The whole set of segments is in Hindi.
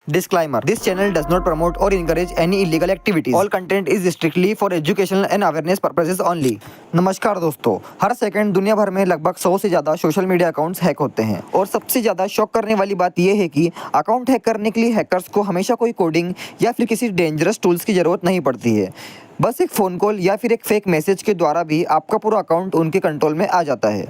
Disclaimer: This channel does not promote or encourage any illegal activities. All content is strictly for educational and awareness purposes only. नमस्कार दोस्तों, हर सेकंड दुनिया भर में लगभग 100 से ज़्यादा सोशल मीडिया अकाउंट्स हैक होते हैं और सबसे ज़्यादा शॉक करने वाली बात यह है कि अकाउंट हैक करने के लिए हैकर्स को हमेशा कोई कोडिंग या फिर किसी डेंजरस टूल्स की ज़रूरत नहीं पड़ती है। बस एक फ़ोन कॉल या फिर एक फेक मैसेज के द्वारा भी आपका पूरा अकाउंट उनके कंट्रोल में आ जाता है।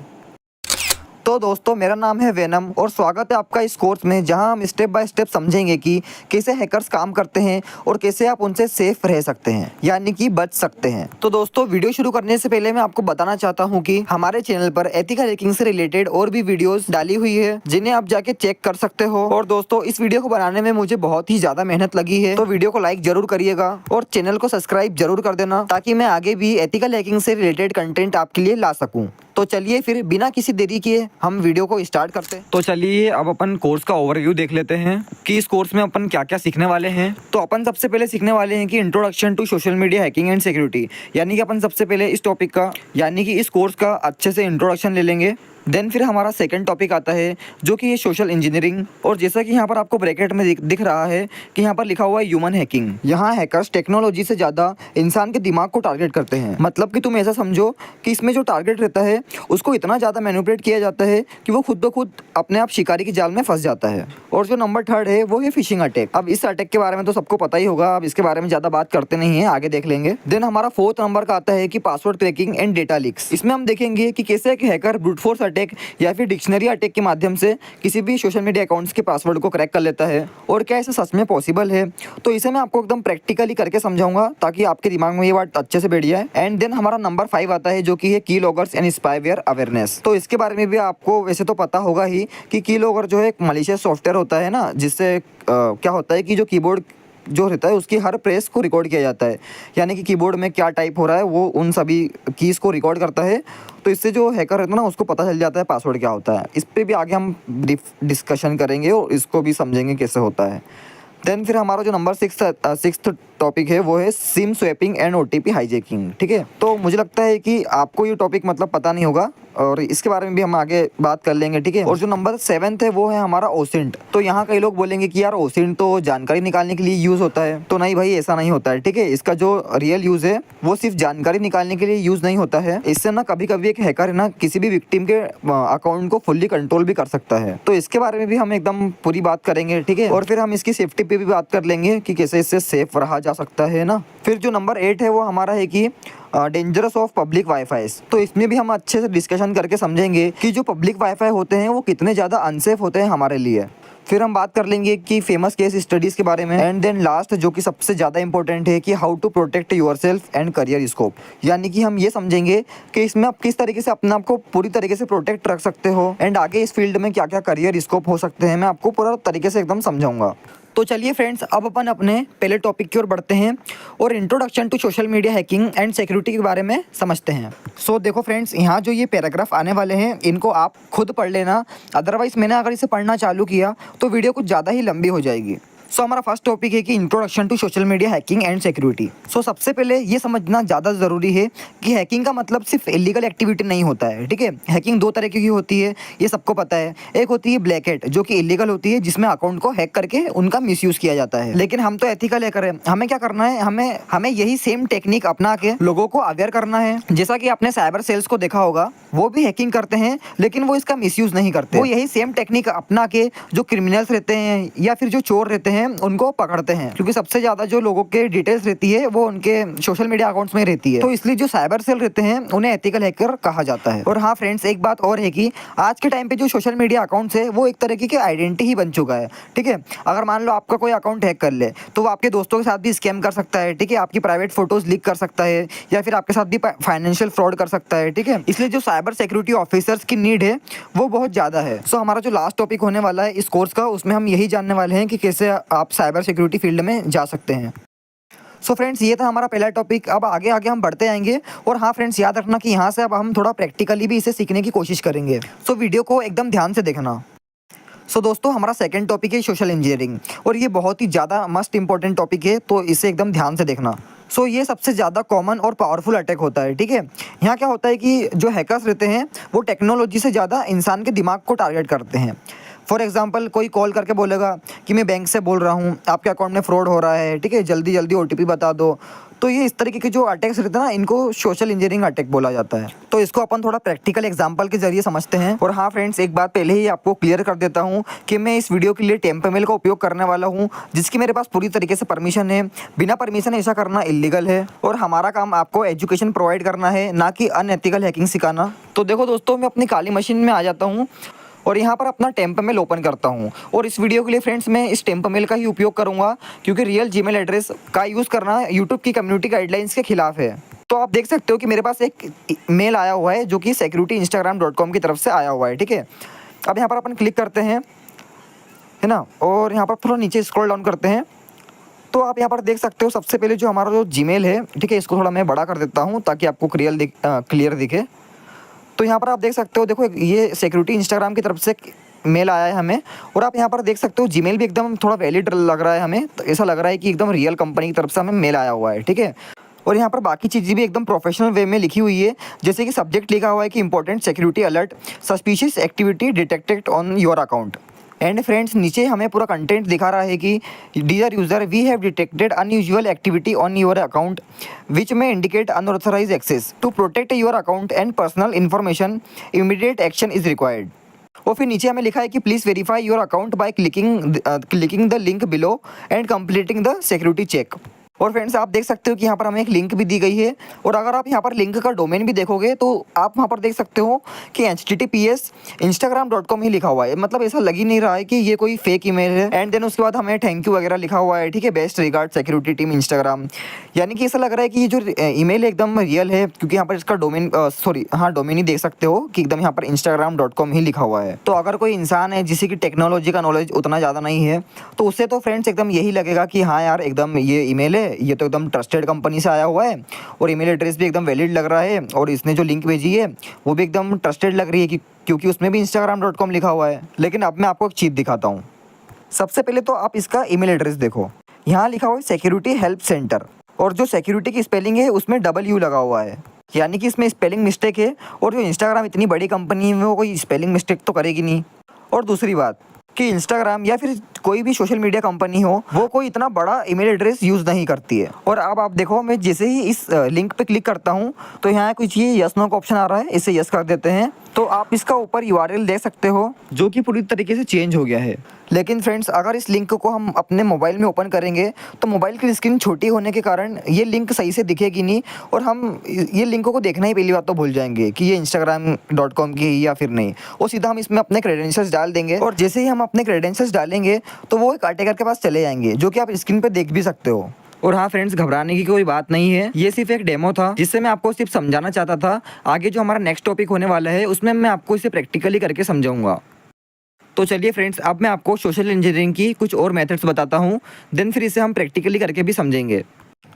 तो दोस्तों, मेरा नाम है वेनम और स्वागत है आपका इस कोर्स में, जहां हम स्टेप बाय स्टेप समझेंगे कि कैसे हैकर्स काम करते हैं और कैसे आप उनसे सेफ रह सकते हैं, यानी कि बच सकते हैं। तो दोस्तों, वीडियो शुरू करने से पहले मैं आपको बताना चाहता हूं कि हमारे चैनल पर एथिकल हैकिंग से रिलेटेड और भी वीडियोस डाली हुई है, जिन्हें आप जाके चेक कर सकते हो। और दोस्तों, इस वीडियो को बनाने में मुझे बहुत ही ज्यादा मेहनत लगी है, तो वीडियो को लाइक जरूर करिएगा और चैनल को सब्सक्राइब जरूर कर देना, ताकि मैं आगे भी एथिकल हैकिंग से रिलेटेड कंटेंट आपके लिए ला सकूँ। तो चलिए फिर बिना किसी देरी किए हम वीडियो को स्टार्ट करते हैं। तो चलिए अब अपन कोर्स का ओवरव्यू देख लेते हैं कि इस कोर्स में अपन क्या क्या सीखने वाले हैं। तो अपन सबसे पहले सीखने वाले हैं कि introduction to social media hacking and security, यानी कि अपन सबसे पहले इस टॉपिक का यानी कि इस कोर्स का अच्छे से इंट्रोडक्शन ले लेंगे। देन फिर हमारा सेकंड टॉपिक आता है जो कि ये सोशल इंजीनियरिंग, और जैसा कि यहाँ पर आपको ब्रैकेट में दिख रहा है कि यहाँ पर लिखा हुआ है ह्यूमन हैकिंग। यहाँ हैकर्स टेक्नोलॉजी से ज़्यादा इंसान के दिमाग को टारगेट करते हैं। मतलब कि तुम ऐसा समझो कि इसमें जो टारगेट रहता है उसको इतना ज़्यादा मैनिपुलेट किया जाता है कि वो खुद ब खुद अपने आप शिकारी की जाल में फंस जाता है। और जो नंबर थर्ड है वो है फिशिंग अटैक। अब इस अटैक के बारे में तो सबको पता ही होगा, अब इसके बारे में ज़्यादा बात करते नहीं है, आगे देख लेंगे। देन हमारा फोर्थ नंबर का आता है कि password cracking and data leaks. इसमें हम देखेंगे कि कैसे एक हैकर ब्रूट फोर्स अटैक या फिर डिक्शनरी अटैक के माध्यम से किसी भी सोशल मीडिया अकाउंट्स के पासवर्ड को क्रैक कर लेता है, और क्या ऐसा सच में पॉसिबल है। तो इसे मैं आपको एकदम प्रैक्टिकली करके समझाऊंगा ताकि आपके दिमाग में ये बात अच्छे से बैठ जाए। एंड देन हमारा नंबर 5 आता है जो कि है की लॉगर्स एंड स्पाईवेयर अवेयरनेस। तो इसके बारे में भी आपको वैसे तो पता होगा ही कि की लॉगर जो है एक मलिशियस सॉफ्टवेयर होता है ना, जिससे क्या होता है कि जो कीबोर्ड जो रहता है उसकी हर प्रेस को रिकॉर्ड किया जाता है, यानी कि कीबोर्ड में क्या टाइप हो रहा है वो उन सभी कीज़ को रिकॉर्ड करता है। तो इससे जो हैकर रहता है ना उसको पता चल जाता है पासवर्ड क्या होता है। इस पर भी आगे हम डिस्कशन करेंगे और इसको भी समझेंगे कैसे होता है। देन फिर हमारा जो नंबर सिक्स्थ टॉपिक है वो है SIM swapping and OTP hijacking. ठीक है, तो मुझे लगता है कि आपको ये टॉपिक मतलब पता नहीं होगा और इसके बारे में भी हम आगे बात कर लेंगे। ठीक है, और जो नंबर 7 है वो है हमारा ओसिंट। तो यहाँ कई लोग बोलेंगे कि यार ओसिंट तो जानकारी निकालने के लिए यूज़ होता है, तो नहीं भाई, ऐसा नहीं होता है। ठीक है, इसका जो रियल यूज़ है वो सिर्फ जानकारी निकालने के लिए यूज़ नहीं होता है। इससे ना कभी कभी एक हैकर है ना किसी भी विक्टिम के अकाउंट को फुल्ली कंट्रोल भी कर सकता है। तो इसके बारे में भी हम एकदम पूरी बात करेंगे। ठीक है, और फिर हम इसकी सेफ्टी पे भी बात कर लेंगे कि कैसे इससे सेफ रहा जा सकता है ना। फिर जो नंबर 8 है वो हमारा है कि डेंजरस ऑफ पब्लिक वाईफाई। तो इसमें भी हम अच्छे से डिस्कशन करके समझेंगे कि जो पब्लिक वाईफाई होते हैं वो कितने ज़्यादा अनसेफ होते हैं हमारे लिए। फिर हम बात कर लेंगे कि फेमस केस स्टडीज़ के बारे में। एंड देन लास्ट जो कि सबसे ज़्यादा इंपॉर्टेंट है कि how to protect yourself and career scope, यानी कि हम ये समझेंगे कि इसमें आप किस तरीके से अपने आप को पूरी तरीके से प्रोटेक्ट रख सकते हो एंड आगे इस फील्ड में क्या क्या करियर स्कोप हो सकते हैं, मैं आपको पूरा तरीके से एकदम समझाऊंगा। तो चलिए फ्रेंड्स, अब अपन अपने पहले टॉपिक की ओर बढ़ते हैं और introduction to social media hacking and security के बारे में समझते हैं। सो देखो फ्रेंड्स, यहाँ जो ये पैराग्राफ आने वाले हैं इनको आप खुद पढ़ लेना, अदरवाइज मैंने अगर इसे पढ़ना चालू किया तो वीडियो कुछ ज़्यादा ही लंबी हो जाएगी। सो हमारा फर्स्ट टॉपिक है कि introduction to social media hacking and security. So सबसे पहले ये समझना ज़्यादा ज़रूरी है कि हैकिंग का मतलब सिर्फ इलीगल एक्टिविटी नहीं होता है। ठीक है, हैकिंग दो तरह की होती है, ये सबको पता है। एक होती है ब्लैक हैट जो कि इलीगल होती है, जिसमें अकाउंट को हैक करके उनका मिसयूज़ किया जाता है। लेकिन हम तो एथिकल हैकर हैं, हमें क्या करना है, हमें यही सेम टेक्निक अपना के लोगों को अवेयर करना है। जैसा कि आपने साइबर सेल्स को देखा होगा, वो भी हैकिंग करते हैं लेकिन वो इसका मिसयूज़ नहीं करते। वो यही सेम टेक्निक अपना के जो क्रिमिनल्स रहते हैं या फिर जो चोर रहते हैं उनको पकड़ते हैं, क्योंकि सबसे ज्यादा जो लोगों के डिटेल्स रहती है वो उनके सोशल मीडिया अकाउंट्स में रहती है। तो इसलिए जो साइबर सेल रहते हैं उन्हें एथिकल हैकर कहा जाता है। और हाँ फ्रेंड्स, एक बात और है कि आज के टाइम पे जो सोशल मीडिया अकाउंट्स है वो एक तरीके की आइडेंटिटी ही बन चुका है। ठीक है, अगर मान लो आपका कोई अकाउंट हैक कर ले तो वो आपके दोस्तों के साथ भी स्कैम कर सकता है। ठीक है, आपकी प्राइवेट फोटोज लीक कर सकता है या फिर आपके साथ भी फाइनेंशियल फ्रॉड कर सकता है। ठीक है, इसलिए जो साइबर सिक्योरिटी ऑफिसर्स की नीड है वो बहुत ज़्यादा है। सो हमारा जो लास्ट टॉपिक होने वाला है इस कोर्स का, उसमें हम यही जानने वाले हैं कि कैसे आप साइबर सिक्योरिटी फील्ड में जा सकते हैं। सो फ्रेंड्स, ये था हमारा पहला टॉपिक। अब आगे आगे हम बढ़ते आएंगे। और हाँ फ्रेंड्स, याद रखना कि यहाँ से अब हम थोड़ा प्रैक्टिकली भी इसे सीखने की कोशिश करेंगे। सो वीडियो को एकदम ध्यान से देखना। सो दोस्तों, हमारा सेकंड टॉपिक है सोशल इंजीनियरिंग, और ये बहुत ही ज़्यादा मस्ट इंपॉर्टेंट टॉपिक है, तो इसे एकदम ध्यान से देखना। सो ये सबसे ज़्यादा कॉमन और पावरफुल अटैक होता है। ठीक है, यहाँ क्या होता है कि जो हैकर्स रहते हैं वो टेक्नोलॉजी से ज़्यादा इंसान के दिमाग को टारगेट करते हैं। फॉर एग्जांपल कोई कॉल करके बोलेगा कि मैं बैंक से बोल रहा हूँ, आपके अकाउंट में फ्रॉड हो रहा है, ठीक है, जल्दी जल्दी ओटीपी बता दो। तो ये इस तरीके के जो अटैक्स रहते हैं ना, इनको सोशल इंजीनियरिंग अटैक बोला जाता है। तो इसको अपन थोड़ा प्रैक्टिकल एग्जांपल के जरिए समझते हैं। और हाँ फ्रेंड्स, एक बात पहले ही आपको क्लियर कर देता हूँ कि मैं इस वीडियो के लिए टेम्पो मेल का उपयोग करने वाला हूँ, जिसकी मेरे पास पूरी तरीके से परमिशन है। बिना परमिशन ऐसा करना इलीगल है और हमारा काम आपको एजुकेशन प्रोवाइड करना है, ना कि अनएथिकल हैकिंग सिखाना। तो देखो दोस्तों, मैं अपनी काली मशीन में आ जाता हूँ और यहाँ पर अपना टेम्प मेल ओपन करता हूँ। और इस वीडियो के लिए फ्रेंड्स मैं इस टेम्प मेल का ही उपयोग करूँगा, क्योंकि रियल जीमेल एड्रेस का यूज़ करना यूट्यूब की कम्युनिटी गाइडलाइंस के खिलाफ है। तो आप देख सकते हो कि मेरे पास एक मेल आया हुआ है जो कि securityinstagram.com की तरफ से आया हुआ है, ठीक है। अब यहाँ पर अपन क्लिक करते हैं, है ना, और यहाँ पर थोड़ा नीचे स्क्रॉल डाउन करते हैं। तो आप यहाँ पर देख सकते हो सबसे पहले जो हमारा जो जीमेल है, ठीक है, इसको थोड़ा मैं बड़ा कर देता हूँ ताकि आपको क्लियर दिखे। तो यहाँ पर आप देख सकते हो, देखो ये सिक्योरिटी इंस्टाग्राम की तरफ से मेल आया है हमें। और आप यहाँ पर देख सकते हो जीमेल भी एकदम थोड़ा वैलिड लग रहा है हमें, तो ऐसा लग रहा है कि एकदम रियल कंपनी की तरफ से हमें मेल आया हुआ है, ठीक है। और यहाँ पर बाकी चीज़ें भी एकदम प्रोफेशनल वे में लिखी हुई है, जैसे कि सब्जेक्ट लिखा हुआ है कि important security alert, suspicious activity detected on your account. And friends, नीचे हमें पूरा कंटेंट दिखा रहा है कि dear user, we have detected unusual activity on your account which may indicate unauthorised access. To protect your account and personal information, immediate action is required. और फिर नीचे हमें लिखा है कि please verify your account by clicking the link below and completing the security check. और फ्रेंड्स, आप देख सकते हो कि यहाँ पर हमें एक लिंक भी दी गई है। और अगर आप यहाँ पर लिंक का डोमेन भी देखोगे तो आप वहाँ पर देख सकते हो कि https instagram.com ही लिखा हुआ है। मतलब ऐसा लग ही नहीं रहा है कि ये कोई फेक ईमेल है। एंड देन उसके बाद हमें थैंक यू वगैरह लिखा हुआ है, ठीक है, best regard security team Instagram. यानी कि ऐसा लग रहा है कि ये जो ईमेल है एकदम रियल है, क्योंकि यहाँ पर इसका डोमेन ही देख सकते हो कि एकदम यहाँ पर instagram.com ही लिखा हुआ है। तो अगर कोई इंसान है जिसे की टेक्नोलॉजी का नॉलेज उतना ज़्यादा नहीं है, तो उससे तो फ्रेंड्स एकदम यही लगेगा कि हाँ यार, एकदम ये ईमेल है, ये तो एकदम ट्रस्टेड कंपनी से आया हुआ है और ईमेल एड्रेस भी एकदम वैलिड लग रहा है। और इसने जो लिंक भेजी है वो भी एकदम ट्रस्टेड लग रही है, क्योंकि उसमें भी instagram.com लिखा हुआ है। लेकिन अब मैं आपको एक चीज़ दिखाता हूँ। सबसे पहले तो आप इसका ईमेल एड्रेस देखो, यहाँ लिखा हुआ है सिक्योरिटी हेल्प सेंटर, और जो सिक्योरिटी की स्पेलिंग है उसमें डबल लगा हुआ है, यानी कि इसमें स्पेलिंग मिस्टेक है। और जो इंस्टाग्राम इतनी बड़ी कंपनी है वो कोई स्पेलिंग मिस्टेक तो करेगी नहीं। और दूसरी बात कि इंस्टाग्राम या फिर कोई भी सोशल मीडिया कंपनी हो, वो कोई इतना बड़ा ईमेल एड्रेस यूज़ नहीं करती है। और अब आप देखो, मैं जैसे ही इस लिंक पे क्लिक करता हूँ तो यहाँ कुछ ये यस नो का ऑप्शन आ रहा है, इसे यस कर देते हैं। तो आप इसका ऊपर URL देख सकते हो जो कि पूरी तरीके से चेंज हो गया है। लेकिन फ्रेंड्स, अगर इस लिंक को हम अपने मोबाइल में ओपन करेंगे तो मोबाइल की स्क्रीन छोटी होने के कारण ये लिंक सही से दिखेगी नहीं, और हम ये लिंकों को देखना ही पहली बात तो भूल जाएंगे कि ये instagram.com की है या फिर नहीं। और सीधा हम इसमें अपने क्रेडेंशियल्स डाल देंगे, और जैसे ही हम अपने क्रेडेंशियल्स डालेंगे तो वो एक अटैकर के पास चले जाएंगे, जो कि आप स्क्रीन पर देख भी सकते हो। और हाँ फ्रेंड्स, घबराने की कोई बात नहीं है, ये सिर्फ एक डेमो था जिससे मैं आपको सिर्फ समझाना चाहता था। आगे जो हमारा नेक्स्ट टॉपिक होने वाला है उसमें मैं आपको इसे प्रैक्टिकली करके समझाऊंगा। तो चलिए फ्रेंड्स, अब मैं आपको सोशल इंजीनियरिंग की कुछ और मेथड्स बताता हूँ, देन फिर इसे हम प्रैक्टिकली करके भी समझेंगे।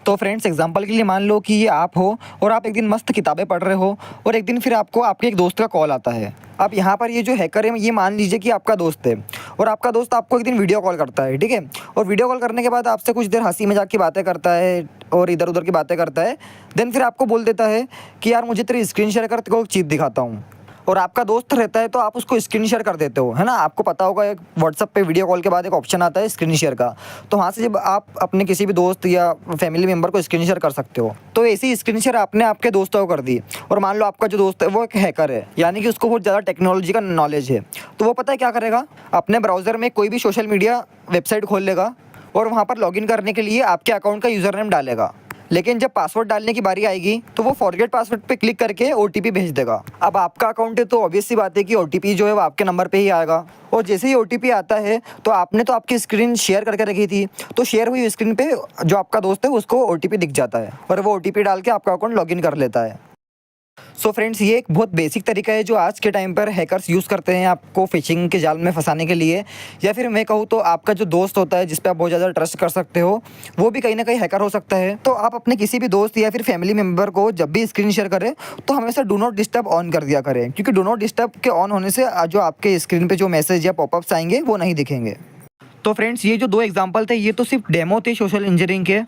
तो फ्रेंड्स, एग्जांपल के लिए मान लो कि ये आप हो और आप एक दिन मस्त किताबें पढ़ रहे हो, और एक दिन फिर आपको आपके एक दोस्त का कॉल आता है। अब यहाँ पर ये जो हैकर है, ये मान लीजिए कि आपका दोस्त है, और आपका दोस्त आपको एक दिन वीडियो कॉल करता है, ठीक है। और वीडियो कॉल करने के बाद आपसे कुछ देर हंसी मजाक की बातें करता है और इधर उधर की बातें करता है। देन फिर आपको बोल देता है कि यार मुझे तेरी स्क्रीन शेयर कर, तेरे को एक चीज़ दिखाता हूँ। और आपका दोस्त रहता है तो आप उसको स्क्रीन शेयर कर देते हो, है ना। आपको पता होगा एक व्हाट्सअप पे वीडियो कॉल के बाद एक ऑप्शन आता है स्क्रीन शेयर का, तो वहाँ से जब आप अपने किसी भी दोस्त या फैमिली मेम्बर को स्क्रीन शेयर कर सकते हो। तो ऐसी स्क्रीन शेयर आपने आपके दोस्तों को कर दी, और मान लो आपका जो दोस्त है वो एक हैकर है, यानी कि उसको बहुत ज़्यादा टेक्नोलॉजी का नॉलेज है। तो वो पता है क्या करेगा, अपने ब्राउज़र में कोई भी सोशल मीडिया वेबसाइट खोल लेगा और वहाँ पर लॉगिन करने के लिए आपके अकाउंट का यूज़र नेम डालेगा। लेकिन जब पासवर्ड डालने की बारी आएगी तो वो फॉरगेट पासवर्ड पे क्लिक करके OTP भेज देगा। अब आपका अकाउंट है तो ऑब्वियस सी बात है कि OTP जो है वो आपके नंबर पे ही आएगा। और जैसे ही OTP आता है तो आपने तो आपकी स्क्रीन शेयर करके रखी थी, तो शेयर हुई स्क्रीन पे जो आपका दोस्त है उसको OTP दिख जाता है, और वो OTP डाल के आपका अकाउंट लॉगिन कर लेता है। सो फ्रेंड्स, ये एक बहुत बेसिक तरीका है जो आज के टाइम पर हैकर्स यूज़ करते हैं आपको फिशिंग के जाल में फंसाने के लिए। या फिर मैं कहूँ तो आपका जो दोस्त होता है जिस पे आप बहुत ज़्यादा ट्रस्ट कर सकते हो, वो भी कहीं ना कहीं हैकर हो सकता है। तो आप अपने किसी भी दोस्त या फिर फैमिली मेम्बर को जब भी स्क्रीन शेयर करें तो हमेशा डू नॉट डिस्टर्ब ऑन कर दिया करें, क्योंकि डू नॉट डिस्टर्ब के ऑन होने से जो आपके स्क्रीन पर जो मैसेज या पॉपअप्स आएंगे वो नहीं दिखेंगे। तो फ्रेंड्स, ये जो 2 एग्जाम्पल थे ये तो सिर्फ डेमो थे सोशल इंजीनियरिंग के।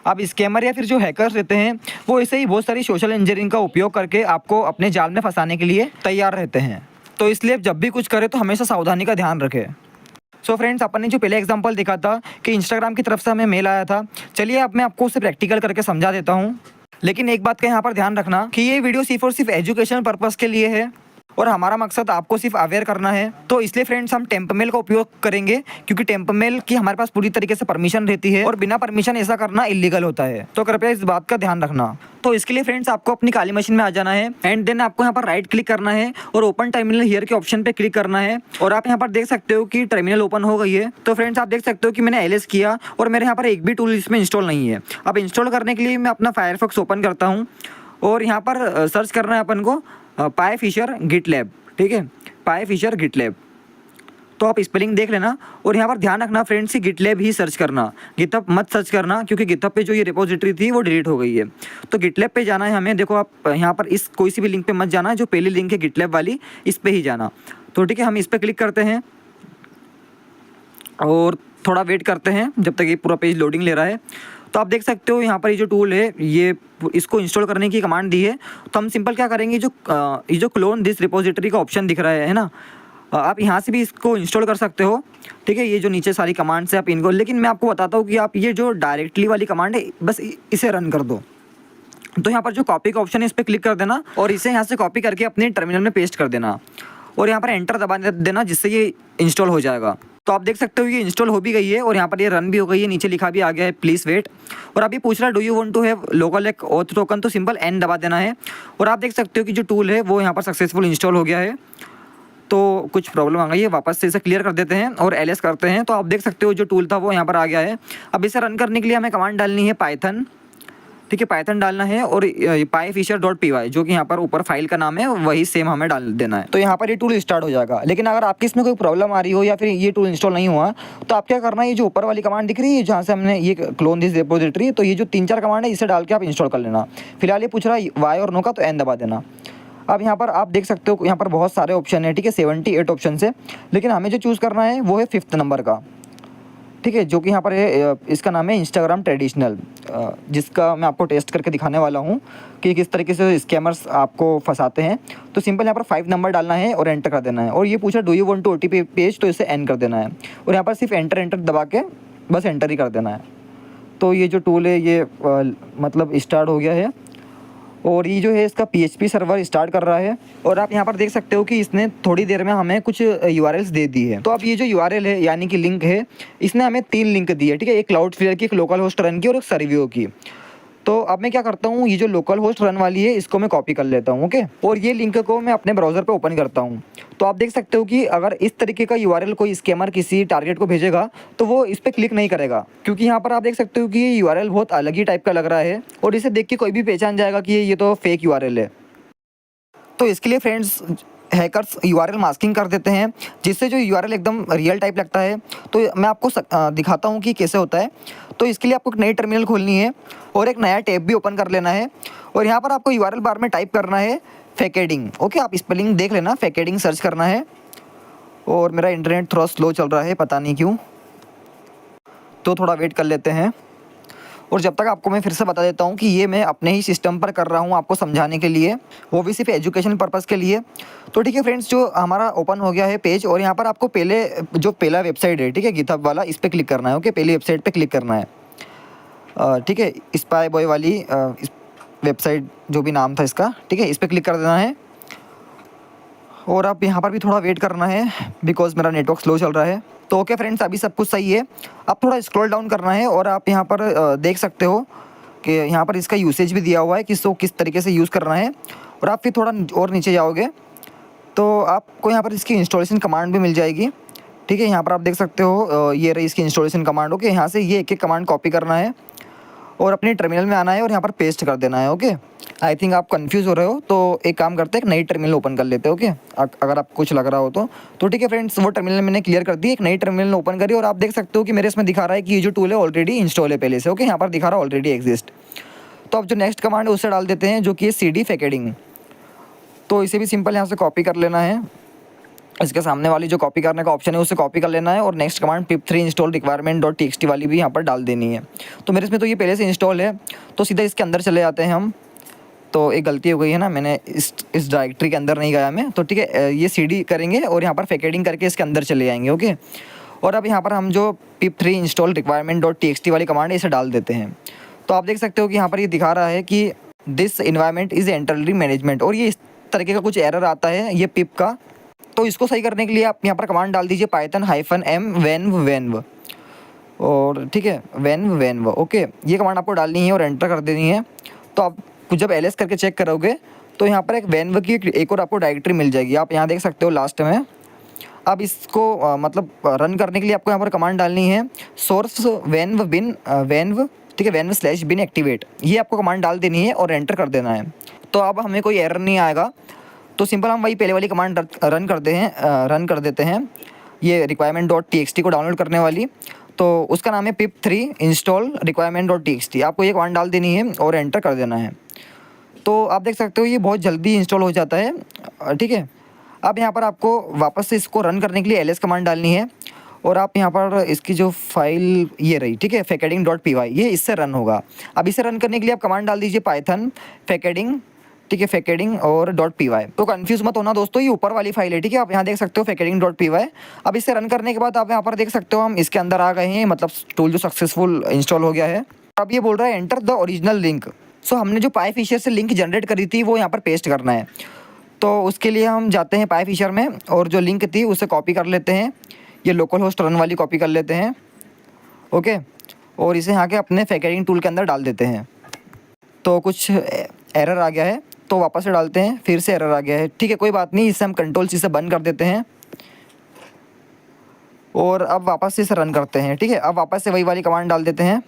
अब स्कैमर या फिर जो हैकर्स रहते हैं वो ऐसे ही बहुत सारी सोशल इंजीनियरिंग का उपयोग करके आपको अपने जाल में फंसाने के लिए तैयार रहते हैं। तो इसलिए जब भी कुछ करें तो हमेशा सावधानी का ध्यान रखें। सो फ्रेंड्स, अपन ने जो पहले एग्जांपल देखा था कि इंस्टाग्राम की तरफ से हमें मेल आया था, चलिए अब मैं आपको उसे प्रैक्टिकल करके समझा देता हूँ। लेकिन एक बात का यहाँ पर ध्यान रखना कि ये वीडियो सिर्फ और सिर्फ एजुकेशनल पर्पज़ के लिए है और हमारा मकसद आपको सिर्फ अवेयर करना है। तो इसलिए फ्रेंड्स हम टेम्प मेल का उपयोग करेंगे, क्योंकि टेम्प मेल की हमारे पास पूरी तरीके से परमिशन रहती है और बिना परमिशन ऐसा करना इलीगल होता है। तो कृपया इस बात का ध्यान रखना। तो इसके लिए फ्रेंड्स आपको अपनी काली मशीन में आ जाना है एंड देन आपको यहाँ पर राइट क्लिक करना है और ओपन टर्मिनल हियर के ऑप्शन पे क्लिक करना है। और आप यहाँ पर देख सकते हो कि टर्मिनल ओपन हो गई है। तो फ्रेंड्स आप देख सकते हो कि मैंने एलएस किया और मेरे यहाँ पर एक भी टूल इसमें इंस्टॉल नहीं है। अब इंस्टॉल करने के लिए मैं अपना फायरफॉक्स ओपन करता हूँ और यहाँ पर सर्च करना है अपन को पायफिशर गिटलैब, ठीक है, पायफिशर गिटलैब। तो आप स्पेलिंग देख लेना और यहाँ पर ध्यान रखना फ्रेंड्स कि गिटलैब ही सर्च करना, गिटहब मत सर्च करना, क्योंकि गिटहब पे जो ये रिपोजिटरी थी वो डिलीट हो गई है। तो गिटलैब पे जाना है हमें। देखो आप यहाँ पर इस कोई सी भी लिंक पे मत जाना, जो पहली लिंक है गिटलैब वाली इस पे ही जाना। तो ठीक है, हम इस पर क्लिक करते हैं और थोड़ा वेट करते हैं जब तक ये पूरा पेज लोडिंग ले रहा है। तो आप देख सकते हो यहाँ पर ये जो टूल है ये इसको इंस्टॉल करने की कमांड दी है। तो हम सिंपल क्या करेंगे, ये जो क्लोन दिस रिपोजिटरी का ऑप्शन दिख रहा है ना, आप यहाँ से भी इसको इंस्टॉल कर सकते हो, ठीक है। ये जो नीचे सारी कमांड्स है आप इनको, लेकिन मैं आपको बताता हूँ कि आप ये जो डायरेक्टली वाली कमांड है बस इसे रन कर दो। तो यहाँ पर जो कॉपी का ऑप्शन है इस पर क्लिक कर देना और इसे यहाँ से कॉपी करके अपने टर्मिनल में पेस्ट कर देना और यहाँ पर एंटर दबा देना, जिससे ये इंस्टॉल हो जाएगा। तो आप देख सकते हो ये इंस्टॉल हो भी गई है और यहाँ पर ये रन भी हो गई है। नीचे लिखा भी आ गया है प्लीज़ वेट। और अभी पूछ रहा है do you want to have local एक ऑथ टोकन, तो सिंपल एन दबा देना है और आप देख सकते हो कि जो टूल है वो यहाँ पर सक्सेसफुल इंस्टॉल हो गया है। तो कुछ प्रॉब्लम आ गई है, वापस से इसे क्लियर कर देते हैं और एलएस करते हैं। तो आप देख सकते हो जो टूल था वो यहाँ पर आ गया है। अब इसे रन करने के लिए हमें कमांड डालनी है पाइथन, ठीक है, पाइथन डालना है और pyfisher.py जो कि यहाँ पर ऊपर फाइल का नाम है वही सेम हमें डाल देना है। तो यहाँ पर ये टूल स्टार्ट हो जाएगा। लेकिन अगर आपकी इसमें कोई प्रॉब्लम आ रही हो या फिर ये टूल इंस्टॉल नहीं हुआ तो आप क्या करना है, ये जो ऊपर वाली कमांड दिख रही है जहाँ से हमने ये क्लोन दिस रिपोजिटरी, तो ये जो 3-4 कमांड है इसे डाल के आप इंस्टॉल कर लेना। फिलहाल ये पूछ रहा है वाई और नो का, तो एन दबा देना। अब यहाँ पर आप देख सकते हो यहाँ पर बहुत सारे ऑप्शन है, ठीक है, 78 ऑप्शन है, लेकिन हमें जो चूज़ करना है वो है 5th नंबर का, ठीक है, जो कि यहाँ पर है, इसका नाम है इंस्टाग्राम ट्रेडिशनल, जिसका मैं आपको टेस्ट करके दिखाने वाला हूँ कि किस तरीके से स्कैमर्स आपको फंसाते हैं। तो सिंपल यहाँ पर 5 नंबर डालना है और एंटर कर देना है और ये पूछा do you want to OTP page, तो इसे एन कर देना है और यहाँ पर सिर्फ एंटर दबा के बस एंटर ही कर देना है। तो ये जो टूल है ये मतलब स्टार्ट हो गया है और ये जो है इसका PHP सर्वर स्टार्ट कर रहा है और आप यहाँ पर देख सकते हो कि इसने थोड़ी देर में हमें कुछ URLs दे दी है। तो अब ये जो URL है यानी कि लिंक है, इसने हमें 3 लिंक दी है, ठीक है, एक क्लाउडफ्लेयर की, एक लोकल होस्ट रन की और एक सर्वियो की। तो अब मैं क्या करता हूँ, ये जो लोकल होस्ट रन वाली है इसको मैं कॉपी कर लेता हूँ, ओके, और ये लिंक को मैं अपने ब्राउज़र पे ओपन करता हूँ। तो आप देख सकते हो कि अगर इस तरीके का URL कोई स्कैमर किसी टारगेट को भेजेगा तो वो इस पर क्लिक नहीं करेगा, क्योंकि यहाँ पर आप देख सकते हो कि ये URL बहुत अलग ही टाइप का लग रहा है और इसे देख के कोई भी पहचान जाएगा कि ये तो फेक URL है। तो इसके लिए फ्रेंड्स हैकर्स URL मास्किंग कर देते हैं, जिससे जो URL एकदम रियल टाइप लगता है। तो मैं आपको दिखाता हूँ कि कैसे होता है। तो इसके लिए आपको एक नई टर्मिनल खोलनी है और एक नया टैब भी ओपन कर लेना है और यहाँ पर आपको URL बार में टाइप करना है फैकेडिंग, ओके, आप स्पेलिंग देख लेना, फैकेडिंग सर्च करना है। और मेरा इंटरनेट थोड़ा स्लो चल रहा है, पता नहीं क्यों, तो थोड़ा वेट कर लेते हैं। और जब तक आपको मैं फिर से बता देता हूँ कि ये मैं अपने ही सिस्टम पर कर रहा हूँ आपको समझाने के लिए, वो भी सिर्फ एजुकेशन पर्पज़ के लिए। तो ठीक है फ्रेंड्स, जो हमारा ओपन हो गया है पेज और यहाँ पर आपको पहला वेबसाइट है, ठीक है, गिटहब वाला, इस पर क्लिक करना है, ओके, पहली वेबसाइट पर क्लिक करना है, ठीक है, स्पाई बॉय वाली वेबसाइट जो भी नाम था इसका, ठीक है, इस पर क्लिक कर देना है। और आप यहाँ पर भी थोड़ा वेट करना है बिकॉज मेरा नेटवर्क स्लो चल रहा है। तो ओके फ्रेंड्स, अभी सब कुछ सही है। अब थोड़ा स्क्रॉल डाउन करना है और आप यहाँ पर देख सकते हो कि यहाँ पर इसका यूसेज भी दिया हुआ है कि इसको किस तरीके से यूज़ करना है। और आप फिर थोड़ा और नीचे जाओगे तो आपको यहाँ पर इसकी इंस्टॉलेशन कमांड भी मिल जाएगी, ठीक है, यहाँ पर आप देख सकते हो ये रही इसकी इंस्टॉलेशन कमांड, ओके। यहाँ से ये एक कमांड कॉपी करना है और अपने टर्मिनल में आना है और यहाँ पर पेस्ट कर देना है, ओके। आई थिंक आप कंफ्यूज हो रहे हो, तो एक काम करते हैं, एक नई टर्मिनल ओपन कर लेते हैं, ओके, अगर आपको कुछ लग रहा हो तो ठीक है फ्रेंड्स, वो टर्मिनल मैंने क्लियर कर दी, एक नई टर्मिनल ओपन करी और आप देख सकते हो कि मेरे इसमें दिखा रहा है कि ये जो टूल है ऑलरेडी इंस्टॉल है पहले से, ओके, यहाँ पर दिखा रहा है ऑलरेडी एग्जिस्ट। तो अब जो नेक्स्ट कमांड है उसे डाल देते हैं, जो कि है CD फैकेडिंग। तो इसे भी सिंपल यहाँ से कॉपी कर लेना है, इसके सामने वाली जो कॉपी करने का ऑप्शन है उसे कॉपी कर लेना है और next command pip3 install requirement.txt वाली भी यहाँ पर डाल देनी है। तो मेरे इसमें तो ये पहले से इंस्टॉल है, तो सीधा इसके अंदर चले जाते हैं हम, तो एक गलती हो गई है ना, मैंने इस डायरेक्टरी के अंदर नहीं गया मैं, तो ठीक है ये cd करेंगे और यहाँ पर फैकेडिंग करके इसके अंदर चले जाएंगे। ओके, और अब यहाँ पर हम जो pip3 इंस्टॉल requirement.txt वाली कमांड है इसे डाल देते हैं। तो आप देख सकते हो कि यहाँ पर ये दिखा रहा है कि दिस इन्वायरमेंट इज़ एंटरली मैनेजमेंट, और ये इस तरीके का कुछ एरर आता है ये पिप का। तो इसको सही करने के लिए आप यहाँ पर कमांड डाल दीजिए python-m venv, और ठीक है venv। ओके, ये कमांड आपको डालनी है और एंटर कर देनी है। तो आप कुछ जब ls करके चेक करोगे तो यहाँ पर एक venv की एक और आपको डायरेक्टरी मिल जाएगी, आप यहाँ देख सकते हो लास्ट में। अब इसको मतलब रन करने के लिए आपको यहाँ पर कमांड डालनी है source venv bin venv, ठीक है venv/bin activate, ये आपको कमांड डाल देनी है और एंटर कर देना है। तो अब हमें कोई एरर नहीं आएगा। तो सिंपल हम वही पहले वाली कमांड रन कर देते हैं ये requirement.txt को डाउनलोड करने वाली। तो उसका नाम है pip3 install requirement.txt, आपको ये कमांड डाल देनी है और एंटर कर देना है। तो आप देख सकते हो ये बहुत जल्दी इंस्टॉल हो जाता है, ठीक है। अब यहाँ पर आपको वापस से इसको रन करने के लिए ls कमांड डालनी है, और आप यहाँ पर इसकी जो फाइल ये रही, ठीक है facading.py, ये इससे रन होगा। अब इसे रन करने के लिए आप कमांड डाल दीजिए python facading, ठीक है facading और .py। तो कंफ्यूज मत होना दोस्तों, ये ऊपर वाली फाइल है, ठीक है। आप यहाँ देख सकते हो facading.py। अब इसे रन करने के बाद आप यहाँ पर देख सकते हो हम इसके अंदर आ गए हैं, मतलब टूल जो सक्सेसफुल इंस्टॉल हो गया है। अब ये बोल रहा है एंटर द ओरिजिनल लिंक। सो हमने जो PyFisher से लिंक जनरेट करी थी वो यहाँ पर पेस्ट करना है। तो उसके लिए हम जाते हैं PyFisher में और जो लिंक थी उसे कॉपी कर लेते हैं, ये लोकल होस्ट रन वाली कॉपी कर लेते हैं। ओके, और इसे यहाँ के अपने फैकेडिंग टूल के अंदर डाल देते हैं। तो कुछ एरर आ गया है तो वापस से डालते हैं, फिर से एरर आ गया है, ठीक है कोई बात नहीं, इसे हम कंट्रोल-C से बंद कर देते हैं और अब वापस से इसे रन करते हैं, ठीक है। अब वापस से वही वाली कमांड डाल देते हैं,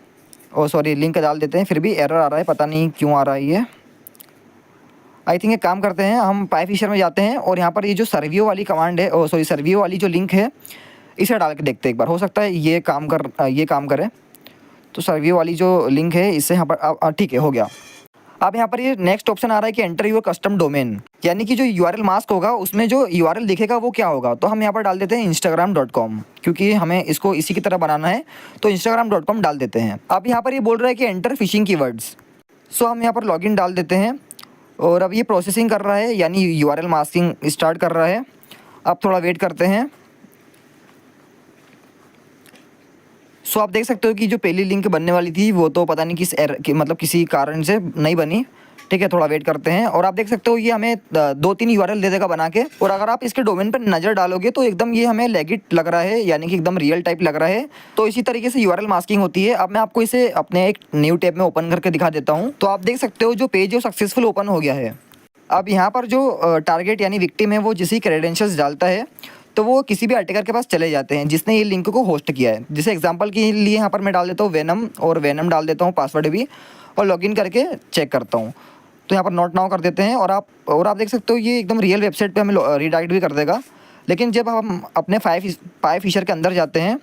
ओ सॉरी लिंक डाल देते हैं, फिर भी एरर आ रहा है, पता नहीं क्यों आ रहा है ये। आई थिंक एक काम करते हैं, हम PyFisher में जाते हैं और यहाँ पर ये जो सर्वियो वाली कमांड है, ओ सॉरी सर्वियो वाली जो लिंक है इसे डाल के देखते हैं एक बार, हो सकता है ये काम करे। तो सर्वियो वाली जो लिंक है इससे यहाँ पर ठीक है हो गया। अब यहाँ पर ये नेक्स्ट ऑप्शन आ रहा है कि एंटर योर कस्टम डोमेन, यानी कि जो URL मास्क होगा उसमें जो URL दिखेगा वो क्या होगा। तो हम यहाँ पर डाल देते हैं instagram.com, क्योंकि हमें इसको इसी की तरह बनाना है, तो instagram.com डाल देते हैं। अब यहाँ पर ये बोल रहा है कि एंटर फिशिंग कीवर्ड्स। सो हम यहाँ पर लॉगिन डाल देते हैं और अब ये प्रोसेसिंग कर रहा है, यानी URL मास्किंग स्टार्ट कर रहा है। अब थोड़ा वेट करते हैं। सो आप देख सकते हो कि जो पहली लिंक बनने वाली थी वो तो पता नहीं मतलब किसी कारण से नहीं बनी, ठीक है थोड़ा वेट करते हैं। और आप देख सकते हो ये हमें 2-3 URL दे देगा बना के, और अगर आप इसके डोमेन पर नज़र डालोगे तो एकदम ये हमें लेगिट लग रहा है, यानी कि एकदम रियल टाइप लग रहा है। तो इसी तरीके से URL मास्किंग होती है। अब मैं आपको इसे अपने एक न्यू टैब में ओपन करके दिखा देता हूँ। तो आप देख सकते हो जो पेज है वो सक्सेसफुल ओपन हो गया है। अब यहाँ पर जो टारगेट यानी विक्टिम है वो जिस क्रेडेंशियल्स डालता है तो वो किसी भी अटैकर के पास चले जाते हैं जिसने ये लिंक को होस्ट किया है। जैसे एग्जांपल के लिए यहाँ पर मैं डाल देता हूँ वेनम, और वेनम डाल देता हूँ पासवर्ड भी, और लॉगिन करके चेक करता हूँ। तो यहाँ पर नोट नाउ कर देते हैं, और आप देख सकते हो ये एकदम रियल वेबसाइट पे हमें रीडायरेक्ट भी कर देगा। लेकिन जब हम अपने PyFisher के अंदर जाते हैं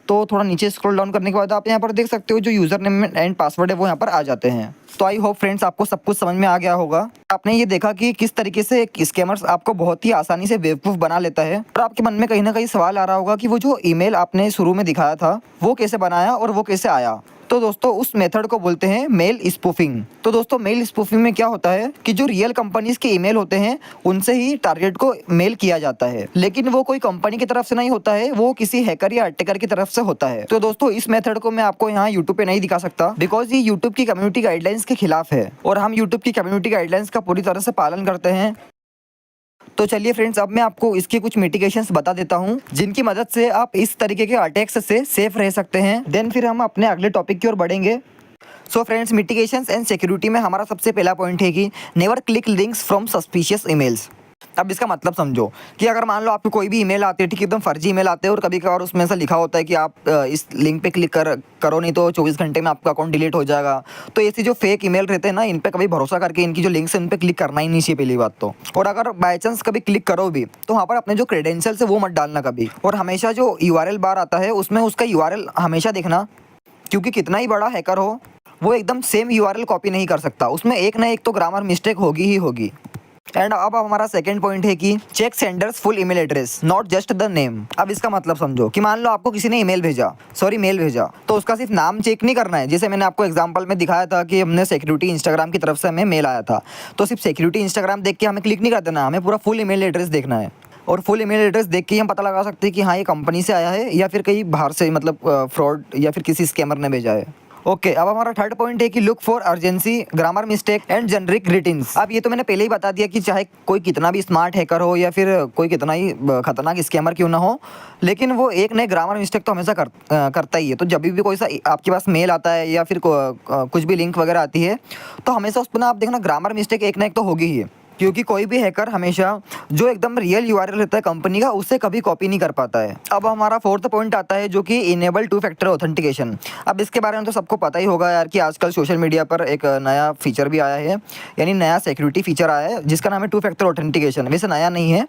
तो थोड़ा नीचे स्क्रॉल डाउन करने के बाद आप यहाँ पर देख सकते हो जो यूज़र नेम एंड पासवर्ड है वो यहाँ पर आ जाते हैं। तो आई होप फ्रेंड्स आपको सब कुछ समझ में आ गया होगा। आपने ये देखा कि किस तरीके से स्कैमर्स आपको बहुत ही आसानी से बेवकूफ़ बना लेता है। और आपके मन में कहीं ना कहीं सवाल आ रहा होगा कि वो जो ईमेल आपने शुरू में दिखाया था वो कैसे बनाया और वो कैसे आया। तो दोस्तों उस मेथड को बोलते हैं मेल स्पूफिंग। तो दोस्तों मेल स्पूफिंग में क्या होता है कि जो रियल कंपनीज के ईमेल होते हैं उनसे ही टारगेट को मेल किया जाता है, लेकिन वो कोई कंपनी की तरफ से नहीं होता है, वो किसी हैकर या अटैकर की तरफ से होता है। तो दोस्तों इस मेथड को मैं आपको यहाँ यूट्यूब पे नहीं दिखा सकता, बिकॉज ये यूट्यूब की कम्युनिटी गाइडलाइंस के खिलाफ है, और हम यूट्यूब की कम्युनिटी गाइडलाइंस का पूरी तरह से पालन करते हैं। तो चलिए फ्रेंड्स अब मैं आपको इसके कुछ मिटिगेशंस बता देता हूँ जिनकी मदद से आप इस तरीके के अटैक्स से सेफ रह सकते हैं। देन फिर हम अपने अगले टॉपिक की ओर बढ़ेंगे। So friends mitigations and security में हमारा सबसे पहला पॉइंट है कि never click links from suspicious emails. अब इसका मतलब समझो कि अगर मान लो आपको कोई भी ईमेल आती है, ठीक एकदम फर्जी ईमेल आते हैं, और कभी कभार उसमें से लिखा होता है कि आप इस लिंक पे क्लिक करो नहीं तो 24 घंटे में आपका अकाउंट डिलीट हो जाएगा। तो ऐसी जो फेक ईमेल रहते हैं ना, इन पे कभी भरोसा करके इनकी जो लिंक्स है इन पे क्लिक करना ही नहीं चाहिए पहली बात तो। और अगर बाई चांस कभी क्लिक करो भी तो वहाँ पर अपने जो क्रेडेंशियल्स है वो मत डालना कभी, और हमेशा जो URL बार आता है उसमें उसका URL हमेशा देखना, क्योंकि कितना ही बड़ा हैकर हो वो एकदम सेम URL कॉपी नहीं कर सकता, उसमें एक ना एक तो ग्रामर मिस्टेक होगी ही होगी। एंड अब हमारा सेकंड पॉइंट है कि check sender's full email address, not just the name. अब इसका मतलब समझो कि मान लो आपको किसी ने मेल भेजा, तो उसका सिर्फ नाम चेक नहीं करना है। जैसे मैंने आपको एग्जांपल में दिखाया था कि हमने सिक्योरिटी इंस्टाग्राम की तरफ से हमें मेल आया था, तो सिर्फ सिक्योरिटी इंस्टाग्राम देख के हमें क्लिक नहीं कर देना, हमें पूरा फुल ईमेल एड्रेस देखना है। और फुल ईमेल एड्रेस देख के ही हम पता लगा सकते हैं कि हाँ ये कंपनी से आया है या फिर कहीं बाहर से, मतलब फ्रॉड या फिर किसी स्कैमर ने भेजा है। ओके, अब हमारा थर्ड पॉइंट है कि look for urgency, grammar mistake and generic greetings. अब ये तो मैंने पहले ही बता दिया कि चाहे कोई कितना भी स्मार्ट हैकर हो या फिर कोई कितना ही खतरनाक स्कैमर क्यों ना हो, लेकिन वो एक नए ग्रामर मिस्टेक तो हमेशा करता ही है। तो जब भी कोई सा आपके पास मेल आता है या फिर कुछ भी लिंक वगैरह आती है, तो हमेशा उस पर ना आप देखना ग्रामर मिस्टेक एक ना एक तो होगी ही है, क्योंकि कोई भी हैकर हमेशा जो एकदम रियल यूआरएल रहता है कंपनी का, उससे कभी कॉपी नहीं कर पाता है। अब हमारा फोर्थ पॉइंट आता है जो कि इनेबल टू फैक्टर ऑथेंटिकेशन। अब इसके बारे में तो सबको पता ही होगा यार कि आजकल सोशल मीडिया पर एक नया फीचर भी आया है, यानी नया सिक्योरिटी फीचर आया है जिसका नाम है टू फैक्टर ऑथेंटिकेशन। वैसे नया नहीं है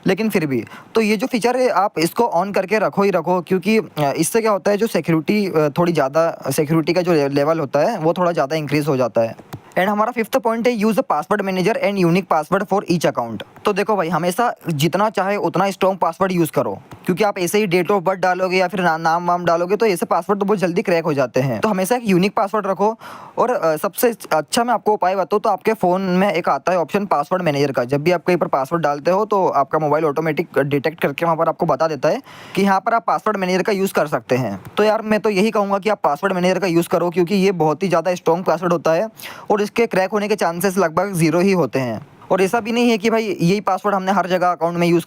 लेकिन फिर भी, तो ये जो फीचर है आप इसको ऑन करके रखो ही रखो, क्योंकि इससे क्या होता है जो सिक्योरिटी थोड़ी ज़्यादा सिक्योरिटी का जो लेवल होता है वो थोड़ा ज़्यादा इंक्रीज़ हो जाता है। एंड हमारा फिफ्थ पॉइंट है use a password manager and unique password for each account. तो देखो भाई, हमेशा जितना चाहे उतना स्ट्रॉन्ग पासवर्ड यूज़ करो, क्योंकि आप ऐसे ही डेट ऑफ बर्थ डालोगे या फिर नाम वाम डालोगे तो ऐसे पासवर्ड तो बहुत जल्दी क्रैक हो जाते हैं। तो हमेशा एक यूनिक पासवर्ड रखो। और सबसे अच्छा मैं आपको उपाय बताऊँ तो आपके फ़ोन में एक आता है ऑप्शन पासवर्ड मैनेजर का। जब भी आप कहीं पर पासवर्ड डालते हो तो आपका मोबाइल ऑटोमेटिक डिटेक्ट करके वहाँ पर आपको बता देता है कि यहाँ पर आप पासवर्ड मैनेजर का यूज़ कर सकते हैं। तो यार मैं तो यही कहूँगा कि आप पासवर्ड मैनेजर का यूज़ करो, क्योंकि ये बहुत ही ज़्यादा स्ट्रॉन्ग पासवर्ड होता है और इसके क्रैक होने के चांसेस लगभग 0 ही होते हैं। और ऐसा भी नहीं है कि भाई यही पासवर्ड हमने हर जगह अकाउंट में यूज़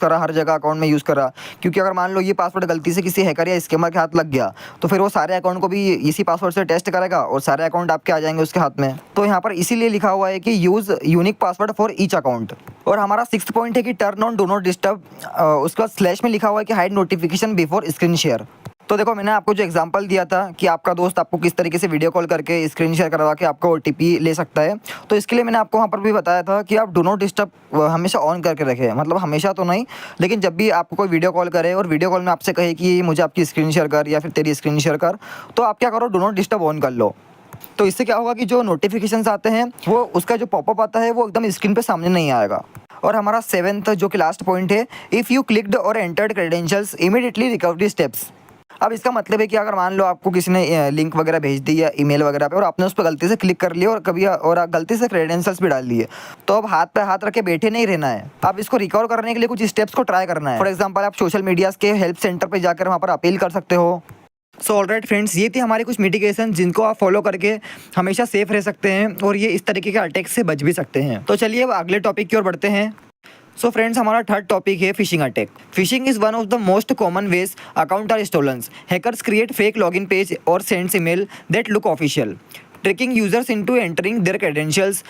करा, क्योंकि अगर मान लो ये पासवर्ड गलती से किसी हैकर या स्कैमर के हाथ लग गया तो फिर वो सारे अकाउंट को भी इसी पासवर्ड से टेस्ट करेगा और सारे अकाउंट आपके आ जाएंगे उसके हाथ में। तो यहाँ पर इसीलिए लिखा हुआ है कि use unique password for each account. और हमारा सिक्स्थ पॉइंट है कि turn on do not disturb, उसके बाद स्लैश में लिखा हुआ है कि hide notification before screen share. तो देखो, मैंने आपको जो एग्जांपल दिया था कि आपका दोस्त आपको किस तरीके से वीडियो कॉल करके स्क्रीन शेयर करवा के आपका ओटीपी ले सकता है, तो इसके लिए मैंने आपको वहाँ पर भी बताया था कि आप डू नॉट डिस्टर्ब हमेशा ऑन करके रखें। मतलब हमेशा तो नहीं, लेकिन जब भी आपको कोई वीडियो कॉल करे और वीडियो कॉल में आपसे कहे कि मुझे आपकी स्क्रीन शेयर कर या फिर तेरी स्क्रीन शेयर कर, तो आप क्या करो, डू नॉट डिस्टर्ब ऑन कर लो। तो इससे क्या होगा कि जो नोटिफिकेशंस आते हैं वो उसका जो पॉपअप आता है वो एकदम स्क्रीन पे सामने नहीं आएगा। और हमारा सेवेंथ जो कि लास्ट पॉइंट है, इफ़ यू क्लिक्ड और entered credentials immediately recovery steps. अब इसका मतलब है कि अगर मान लो आपको किसी ने लिंक वगैरह भेज दी या ईमेल वगैरह पे और आपने उस पर गलती से क्लिक कर लिया और कभी और गलती से क्रेडेंशियल्स भी डाल दिए, तो अब हाथ पे हाथ रख के बैठे नहीं रहना है। आप इसको रिकवर करने के लिए कुछ स्टेप्स को ट्राई करना है। फॉर एग्जांपल, आप सोशल मीडिया के हेल्प सेंटर पे जाकर वहाँ पर अपील कर सकते हो। सो ऑलराइट फ्रेंड्स, ये थी हमारी कुछ मिटिगेशन जिनको आप फॉलो करके हमेशा सेफ रह सकते हैं और ये इस तरीके के अटैक से बच भी सकते हैं। तो चलिए अब अगले टॉपिक की ओर बढ़ते हैं। सो फ्रेंड्स, हमारा थर्ड टॉपिक है phishing attack. Phishing is one of the most common ways account are stolen. Hackers create fake login page और sends email that look official, tricking users into entering their credentials.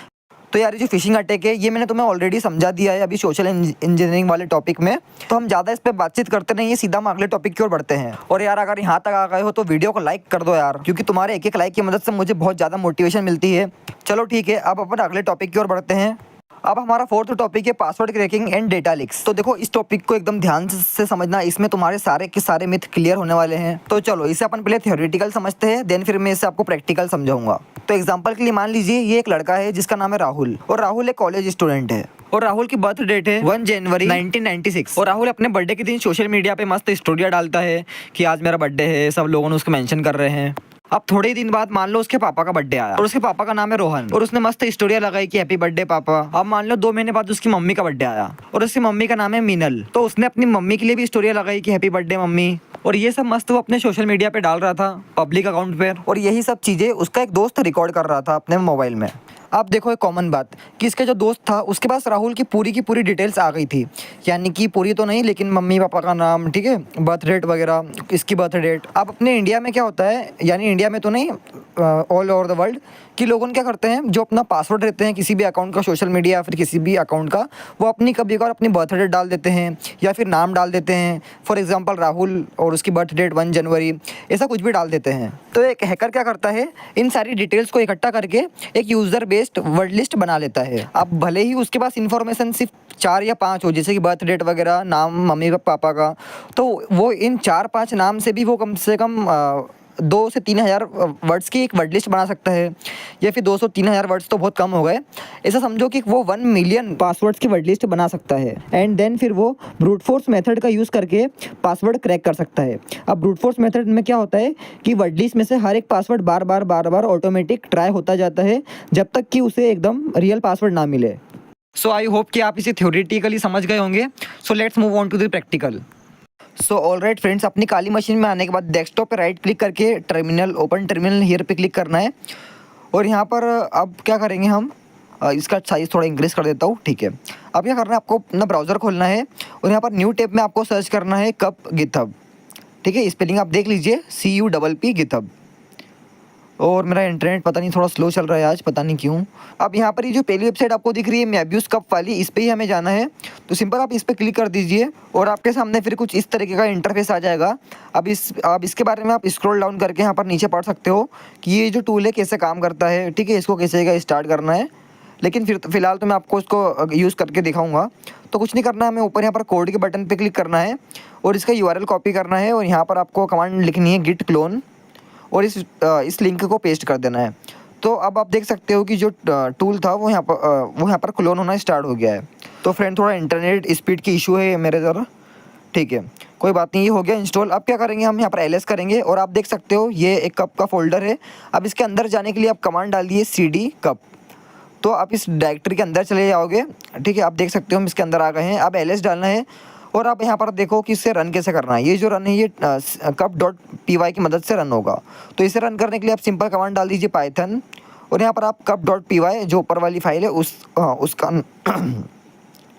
तो यार, ये जो फिशिंग अटैक है ये मैंने तुम्हें ऑलरेडी समझा दिया है अभी सोशल इंजीनियरिंग वाले टॉपिक में, तो हम ज़्यादा इस पर बातचीत करते नहीं है, सीधा हम अगले टॉपिक की ओर बढ़ते हैं। और यार, अगर यहाँ तक आ गए हो तो वीडियो को लाइक कर दो यार, क्योंकि तुम्हारे एक एक लाइक की मदद से मुझे बहुत ज़्यादा मोटिवेशन मिलती है। चलो ठीक है, अब अपन अगले टॉपिक की ओर बढ़ते हैं। अब हमारा फोर्थ टॉपिक है password cracking and data leaks. तो देखो, इस टॉपिक को एकदम ध्यान से समझना, इसमें तुम्हारे सारे के सारे मिथ क्लियर होने वाले हैं। तो चलो इसे अपन पहले थ्योरेटिकल समझते हैं, देन फिर मैं इसे आपको प्रैक्टिकल समझाऊंगा। तो एग्जांपल के लिए मान लीजिए ये एक लड़का है जिसका नाम है राहुल, और राहुल एक कॉलेज स्टूडेंट है और राहुल की बर्थ डेट है 1 जनवरी 1996। और राहुल अपने बर्थडे के दिन सोशल मीडिया पे मस्त स्टोरिया डालता है कि आज मेरा बर्थडे है, सब लोगों ने उसको मेंशन कर रहे हैं। अब थोड़े ही दिन बाद मान लो उसके पापा का बर्थडे आया और उसके पापा का नाम है रोहन, और उसने मस्त स्टोरिया लगाई कि हैप्पी बर्थडे पापा। अब मान लो 2 महीने बाद उसकी मम्मी का बर्थडे आया और उसकी मम्मी का नाम है मीनल, तो उसने अपनी मम्मी के लिए भी स्टोरिया लगाई कि हैप्पी बर्थडे मम्मी। और ये सब मस्त वो अपने सोशल मीडिया पे डाल रहा था पब्लिक अकाउंट पे, और यही सब चीजें उसका एक दोस्त रिकॉर्ड कर रहा था अपने मोबाइल में। आप देखो, एक कॉमन बात कि इसका जो दोस्त था उसके पास राहुल की पूरी डिटेल्स आ गई थी, यानी कि पूरी तो नहीं लेकिन मम्मी पापा का नाम, ठीक है, बर्थ डेट वगैरह, इसकी बर्थ डेट। अब अपने इंडिया में क्या होता है, यानी इंडिया में तो नहीं, ऑल ओवर द वर्ल्ड, कि लोगों क्या करते हैं, जो अपना पासवर्ड रहते हैं किसी भी अकाउंट का सोशल मीडिया या फिर किसी भी अकाउंट का, वो अपनी कभी कभार अपनी बर्थ डेट डाल देते हैं या फिर नाम डाल देते हैं। फॉर एग्जांपल राहुल और उसकी बर्थ डेट 1 जनवरी, ऐसा कुछ भी डाल देते हैं। तो एक हैकर क्या करता है, इन सारी डिटेल्स को इकट्ठा करके एक यूज़र बेस्ड वर्ड लिस्ट बना लेता है। अब भले ही उसके पास इन्फॉर्मेशन सिर्फ 4 या 5 हो, जैसे कि बर्थ डेट वगैरह, नाम मम्मी पापा का, तो वो इन 4-5 नाम से भी वो कम से कम 2 से 3 हज़ार वर्ड्स की एक वर्ड लिस्ट बना सकता है, या फिर 200 3 हज़ार वर्ड्स तो बहुत कम हो गए, ऐसा समझो कि वो 1 मिलियन पासवर्ड्स की वर्ड लिस्ट बना सकता है। एंड देन फिर वो ब्रूट फोर्स मेथड का यूज़ करके पासवर्ड क्रैक कर सकता है। अब ब्रूट फोर्स मेथड में क्या होता है कि वर्ड लिस्ट में से हर एक पासवर्ड बार बार ऑटोमेटिक ट्राई होता जाता है जब तक कि उसे एकदम रियल पासवर्ड ना मिले। सो आई होप कि आप इसे थ्योरेटिकली समझ गए होंगे। So let's move on to the practical. So alright friends, अपनी काली मशीन में आने के बाद डेस्कटॉप पे राइट क्लिक करके टर्मिनल ओपन टर्मिनल हियर पे क्लिक करना है। और यहाँ पर अब क्या करेंगे हम, इसका साइज़ थोड़ा इंक्रीज कर देता हूँ, ठीक है। अब क्या करना है, आपको अपना ब्राउज़र खोलना है और यहाँ पर न्यू टैब में आपको सर्च करना है कप गिथब, ठीक है। स्पेलिंग आप देख लीजिए, CUPP गिथब। और मेरा इंटरनेट पता नहीं थोड़ा स्लो चल रहा है आज, पता नहीं क्यों। अब यहाँ पर ये जो पहली वेबसाइट आपको दिख रही है मैब्यूज कप वाली, इस पर ही हमें जाना है। तो सिंपल आप इस पर क्लिक कर दीजिए और आपके सामने फिर कुछ इस तरीके का इंटरफेस आ जाएगा। अब इसके बारे में आप स्क्रॉल डाउन करके यहाँ पर नीचे पढ़ सकते हो कि ये जो टूल है कैसे काम करता है, ठीक है। इसको कैसे स्टार्ट करना है, लेकिन फिलहाल तो मैं आपको इसको यूज़ करके दिखाऊंगा। तो कुछ नहीं करना है, हमें ऊपर यहाँ पर कोड के बटन पे क्लिक करना है और इसका URL कॉपी करना है और यहाँ पर आपको कमांड लिखनी है git clone और इस लिंक को पेस्ट कर देना है। तो अब आप देख सकते हो कि जो टूल था वो यहाँ पर क्लोन होना स्टार्ट हो गया है। तो फ्रेंड थोड़ा इंटरनेट स्पीड की इशू है मेरे ज़रा, ठीक है, कोई बात नहीं, ये हो गया इंस्टॉल। अब क्या करेंगे, हम यहाँ पर LS करेंगे और आप देख सकते हो ये एक कप का फोल्डर है। अब इसके अंदर जाने के लिए आप कमांड डाल दिए CD कप, तो आप इस डायरेक्टरी के अंदर चले जाओगे, ठीक है। आप देख सकते हो हम इसके अंदर आ गए हैं। अब LS डालना है और आप यहाँ पर देखो कि इसे रन कैसे करना है। ये जो रन है ये cup.py की मदद से रन होगा। तो इसे रन करने के लिए आप सिंपल कमांड डाल दीजिए पाइथन और यहाँ पर आप cup.py जो ऊपर वाली फाइल है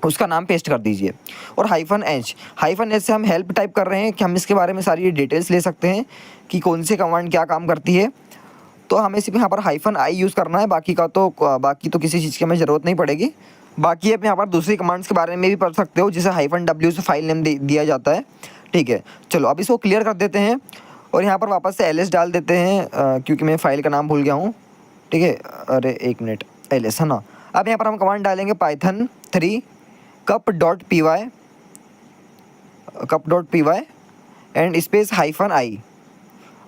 उसका नाम पेस्ट कर दीजिए और -H से हम हेल्प टाइप कर रहे हैं कि हम इसके बारे में सारी डिटेल्स ले सकते हैं कि कौन सी कमांड क्या काम करती है। तो हमें सिर्फ यहाँ पर -I यूज़ करना है, बाकी तो किसी चीज़ की हमें ज़रूरत नहीं पड़ेगी। बाकी आप यहाँ पर दूसरी कमांड्स के बारे में भी पढ़ सकते हो, जिसे -W से फाइल नेम दिया जाता है, ठीक है। चलो अब इसको क्लियर कर देते हैं और यहाँ पर वापस से LS डाल देते हैं, क्योंकि मैं फ़ाइल का नाम भूल गया हूँ, ठीक है। अरे एक मिनट, LS है ना। अब यहाँ पर हम कमांड डालेंगे python 3 cup.py and space -I।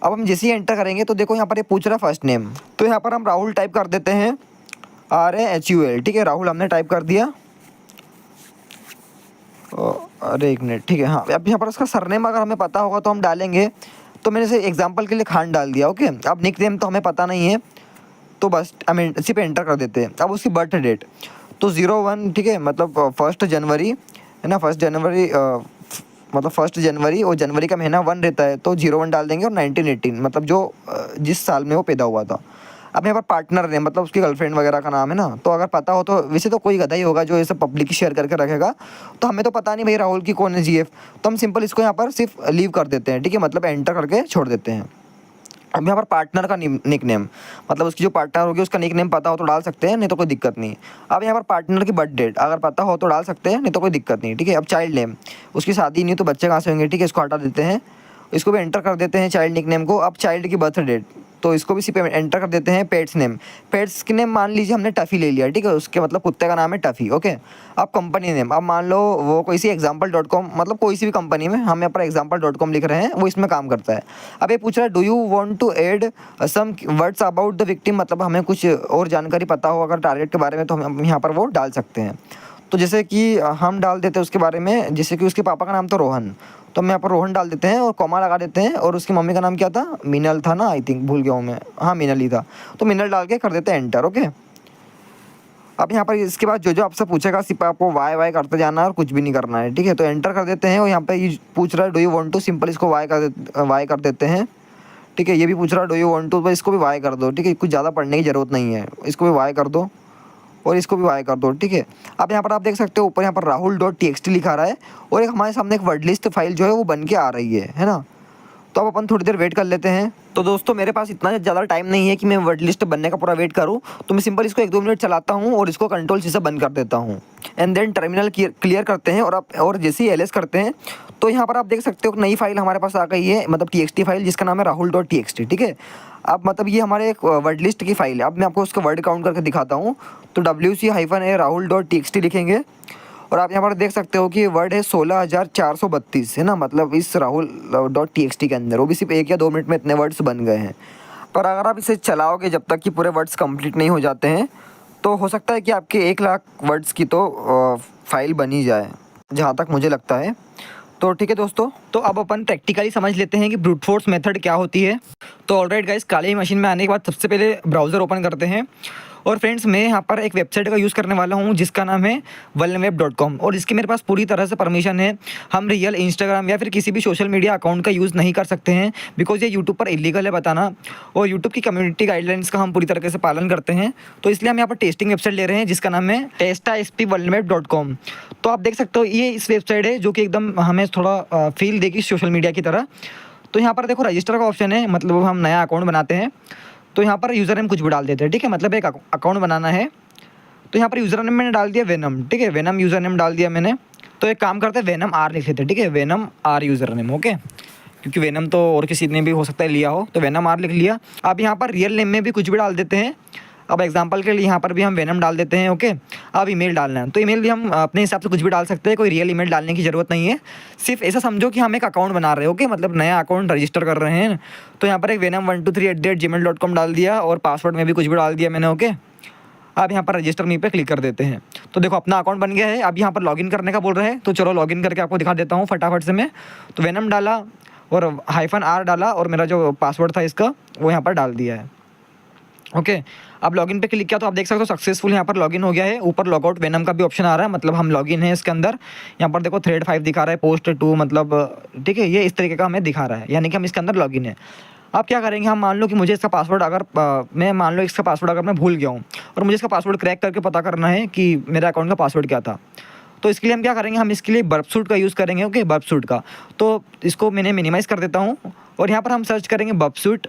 अब हम जैसे ही एंटर करेंगे तो देखो यहाँ पर ये पूछ रहा है फर्स्ट नेम, तो यहाँ पर हम राहुल टाइप कर देते हैं, RAHUL, ठीक है। राहुल हमने टाइप कर दिया। अरे एक मिनट, ठीक है, हाँ। अब यहाँ पर उसका सरनेम अगर हमें पता होगा तो हम डालेंगे, तो मैंने से एग्जांपल के लिए खान डाल दिया, ओके। अब निक नेम तो हमें पता नहीं है, तो बस हम इसी पे एंटर कर देते हैं। अब उसकी बर्थ डेट तो 01, ठीक है, मतलब 1 जनवरी है ना, 1 जनवरी मतलब 1 जनवरी और जनवरी का महीना 1 रहता है, तो 01 डाल देंगे और 1918 मतलब जिस साल में वो पैदा हुआ था। अब यहाँ पर पार्टनर नेम मतलब उसकी गर्लफ्रेंड वगैरह का नाम है ना, तो अगर पता हो तो, वैसे तो कोई गधा ही होगा जो ये सब पब्लिक शेयर करके रखेगा, तो हमें तो पता नहीं भाई राहुल की कौन है GF, तो हम सिंपल इसको यहाँ पर सिर्फ लीव कर देते हैं, ठीक है, मतलब एंटर करके छोड़ देते हैं। अब यहाँ पर पार्टनर का निक नेम मतलब उसकी जो पार्टनर होगी उसका निक नेम पता हो तो डाल सकते हैं, नहीं तो कोई दिक्कत नहीं। अब यहाँ पर पार्टनर की बर्थ डेट अगर पता हो तो डाल सकते हैं, नहीं तो कोई दिक्कत नहीं, ठीक है। अब चाइल्ड नेम, उसकी शादी नहीं तो बच्चे कहाँ से होंगे, ठीक है, इसको हटा देते हैं, इसको भी एंटर कर देते हैं चाइल्ड निक नेम को। अब चाइल्ड की बर्थ डेट तो इसको भी सिर्फ एंटर कर देते हैं। पेट्स के नेम मान लीजिए हमने टफ़ी ले लिया, ठीक है, उसके मतलब कुत्ते का नाम है टफ़ी, ओके। अब कंपनी नेम, अब मान लो वो कोई सी example.com मतलब कोई सी भी कंपनी में हम यहाँ पर example.com लिख रहे हैं, वो इसमें काम करता है। अब ये पूछ रहा है do you want to add some words about the victim, मतलब हमें कुछ और जानकारी पता हो अगर टारगेट के बारे में, तो हम यहाँ पर वो डाल सकते हैं। तो जैसे कि हम डाल देते हैं उसके बारे में, जैसे कि उसके पापा का नाम तो रोहन, तो हम यहाँ पर रोहन डाल देते हैं और कॉमा लगा देते हैं। और उसकी मम्मी का नाम क्या था, मीनल था ना, आई थिंक, भूल गया हूँ मैं, हाँ मीनल ही था, तो मीनल डाल के कर देते हैं एंटर, ओके। अब यहाँ पर इसके बाद जो आपसे पूछेगा सिर्फ आपको वाई करते जाना है और कुछ भी नहीं करना है, ठीक है। तो एंटर कर देते हैं और यहाँ पे ये पूछ रहा है do you want to, simple इसको वाई कर देते हैं, ठीक है। ये भी पूछ रहा है डू यू वांट टू, तो इसको भी वाई कर दो, ठीक है, कुछ ज़्यादा पढ़ने की ज़रूरत नहीं है, इसको भी वाई कर दो और इसको भी वाई कर दो, ठीक है। अब यहाँ पर आप देख सकते हो ऊपर यहाँ पर rahul.txt लिखा रहा है और एक हमारे सामने एक वर्ड लिस्ट फाइल जो है वो बन के आ रही है ना। तो अब अपन थोड़ी देर वेट कर लेते हैं। तो दोस्तों मेरे पास इतना ज़्यादा टाइम नहीं है कि मैं वर्ड लिस्ट बनने का पूरा वेट करूँ, तो मैं सिंपल इसको 1-2 मिनट चलाता हूँ और इसको कंट्रोल-C से बंद कर देता हूँ एंड देन टर्मिनल क्लियर करते हैं। और जैसे ही LS करते हैं तो यहाँ पर आप देख सकते हो एक नई फाइल हमारे पास आ गई है, मतलब TXT फाइल जिसका नाम है rahul.txt, ठीक है। अब मतलब ये हमारे एक वर्ड लिस्ट की फाइल है। अब मैं आपको उसका वर्ड काउंट करके दिखाता हूँ। तो WC-A rahul.txt लिखेंगे और आप यहाँ पर देख सकते हो कि वर्ड है 16,432 है ना, मतलब इस rahul.txt के अंदर वो भी सिर्फ 1 या 2 मिनट में इतने वर्ड्स बन गए हैं। पर अगर आप इसे चलाओगे जब तक कि पूरे वर्ड्स कंप्लीट नहीं हो जाते हैं तो हो सकता है कि आपके 1 लाख वर्ड्स की तो फाइल बनी जाए, जहाँ तक मुझे लगता है। तो ठीक है दोस्तों, तो अब अपन प्रैक्टिकली समझ लेते हैं कि ब्रूट फोर्स मेथड क्या होती है। तो ऑलराइट गाइस, काली मशीन में आने के बाद सबसे पहले ब्राउज़र ओपन करते हैं। और फ्रेंड्स, मैं यहाँ पर एक वेबसाइट का यूज़ करने वाला हूँ जिसका नाम है vulnerweb.com, और इसकी मेरे पास पूरी तरह से परमिशन है। हम रियल इंस्टाग्राम या फिर किसी भी सोशल मीडिया अकाउंट का यूज़ नहीं कर सकते हैं, बिकॉज ये यूट्यूब पर इलीगल है बताना, और यूट्यूब की कम्युनिटी गाइडलाइंस का हम पूरी तरीके से पालन करते हैं। तो इसलिए हम यहाँ पर टेस्टिंग वेबसाइट ले रहे हैं जिसका नाम है testasp vulnerweb.com। तो आप देख सकते हो ये इस वेबसाइट है जो कि एकदम हमें थोड़ा फील देगी सोशल मीडिया की तरह। तो यहाँ पर देखो रजिस्टर का ऑप्शन है, मतलब हम नया अकाउंट बनाते हैं। तो यहाँ पर यूज़र नेम कुछ भी डाल देते हैं, ठीक है, मतलब एक अकाउंट बनाना है। तो यहाँ पर यूज़र नेम मैंने डाल दिया वेनम, ठीक है, वेनम यूज़र नेम डाल दिया मैंने। तो एक काम करते हैं, वेनम आर लिख लेते हैं, ठीक है, venom are user name, okay, क्योंकि वेनम तो और किसी ने भी हो सकता है लिया हो, तो वेनम आर लिख लिया। अब यहाँ पर रियल नेम में भी कुछ भी डाल देते हैं। अब एग्जांपल के लिए यहाँ पर भी हम वेनम डाल देते हैं, ओके। अब ईमेल डालना है, तो ईमेल भी हम अपने हिसाब से कुछ भी डाल सकते हैं, कोई रियल ईमेल डालने की ज़रूरत नहीं है। सिर्फ ऐसा समझो कि हम एक अकाउंट बना रहे हैं, ओके, मतलब नया अकाउंट रजिस्टर कर रहे हैं। तो यहाँ पर एक venom123@gmail.com डाल दिया, और पासवर्ड में भी कुछ भी डाल दिया मैंने, ओके। अब यहाँ पर रजिस्टर मी पे क्लिक कर देते हैं। तो देखो अपना अकाउंट बन गया है। अब यहाँ पर लॉगिन करने का बोल रहा है, तो चलो लॉगिन करके आपको दिखा देता हूँ फटाफट से मैं। तो वेनम डाला और -r डाला, और मेरा जो पासवर्ड था इसका वो यहाँ पर डाल दिया है, ओके। अब लॉगिन पे क्लिक किया तो आप देख सकते हो सक्सेसफुल यहाँ पर लॉगिन हो गया है। ऊपर लॉगआउट वेनम का भी ऑप्शन आ रहा है, मतलब हम लॉगिन है इसके अंदर। यहाँ पर देखो थ्रेड 5 दिखा रहा है, पोस्ट 2, मतलब ठीक है, ये इस तरीके का हमें दिखा रहा है, यानी कि हम इसके अंदर लॉगिन है। अब क्या करेंगे, हम मान लो कि मुझे इसका पासवर्ड अगर इसका पासवर्ड अगर मैं भूल गया हूँ और मुझे इसका पासवर्ड क्रैक करके पता करना है कि मेरे अकाउंट का पासवर्ड क्या था, तो इसके लिए हम क्या करेंगे, हम इसके लिए बर्बसूट का यूज़ करेंगे, ओके, बर्बसूट का। तो इसको मैंने मिनिमाइज़ कर देता हूँ, और यहाँ पर हम सर्च करेंगे बर्बसूट,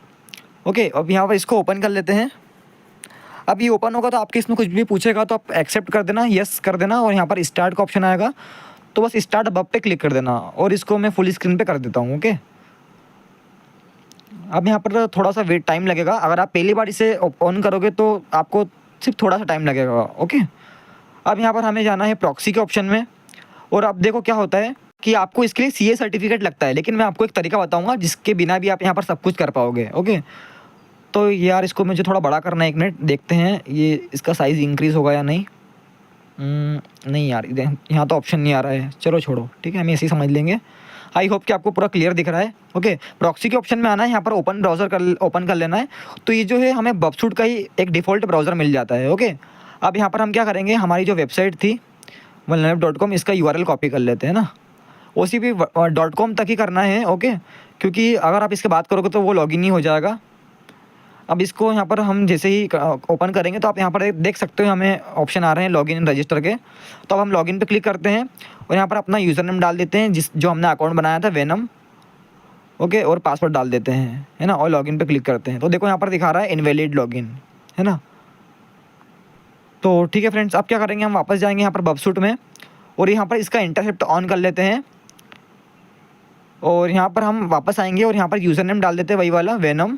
ओके। अब यहाँ पर इसको ओपन कर लेते हैं। अब ये ओपन होगा तो आपके इसमें कुछ भी पूछेगा तो आप एक्सेप्ट कर देना, यस कर देना, और यहाँ पर स्टार्ट का ऑप्शन आएगा, तो बस स्टार्ट बब पे क्लिक कर देना, और इसको मैं फुल स्क्रीन पे कर देता हूँ, ओके। अब यहाँ पर थोड़ा सा वेट टाइम लगेगा, अगर आप पहली बार इसे ऑन करोगे तो आपको सिर्फ थोड़ा सा टाइम लगेगा, ओके। अब यहाँ पर हमें जाना है प्रॉक्सी के ऑप्शन में, और अब देखो क्या होता है कि आपको इसके लिए CA सर्टिफिकेट लगता है, लेकिन मैं आपको एक तरीका बताऊँगा जिसके बिना भी आप यहाँ पर सब कुछ कर पाओगे, ओके। तो यार इसको मुझे थोड़ा बड़ा करना है, 1 मिनट देखते हैं ये इसका साइज़ इंक्रीज़ होगा या नहीं। नहीं यार, यहाँ तो ऑप्शन नहीं आ रहा है, चलो छोड़ो, ठीक है, हम ऐसे ही समझ लेंगे। आई होप कि आपको पूरा क्लियर दिख रहा है, ओके। प्रॉक्सी के ऑप्शन में आना है, यहाँ पर ओपन कर लेना है। तो ये जो है हमें बर्बसूट का ही एक डिफ़ॉल्ट ब्राउज़र मिल जाता है, ओके। अब यहाँ पर हम क्या करेंगे, हमारी जो वेबसाइट थी vulnerweb.com, इसका URL कॉपी कर लेते हैं ना, OCP .com तक ही करना है, ओके, क्योंकि अगर आप इसके बात करोगे तो वो लॉगिन ही हो जाएगा। अब इसको यहाँ पर हम जैसे ही ओपन करेंगे तो आप यहाँ पर देख सकते हो हमें ऑप्शन आ रहे हैं लॉगिन इन रजिस्टर के। तो अब हम लॉगिन पे क्लिक करते हैं और यहाँ पर अपना यूज़र नेम डाल देते हैं जो हमने अकाउंट बनाया था वेनम, ओके, और पासवर्ड डाल देते हैं, है ना, और लॉगिन पे क्लिक करते हैं। तो देखो यहाँ पर दिखा रहा है इनवैलिड लॉगिन, है ना। तो ठीक है फ्रेंड्स, अब क्या करेंगे, हम वापस जाएंगे यहाँ पर बर्बसूट में, और यहाँ पर इसका इंटरसेप्ट ऑन कर लेते हैं, और यहाँ पर हम वापस आएंगे और यहाँ पर यूज़र नेम डाल देते हैं वही वाला वेनम,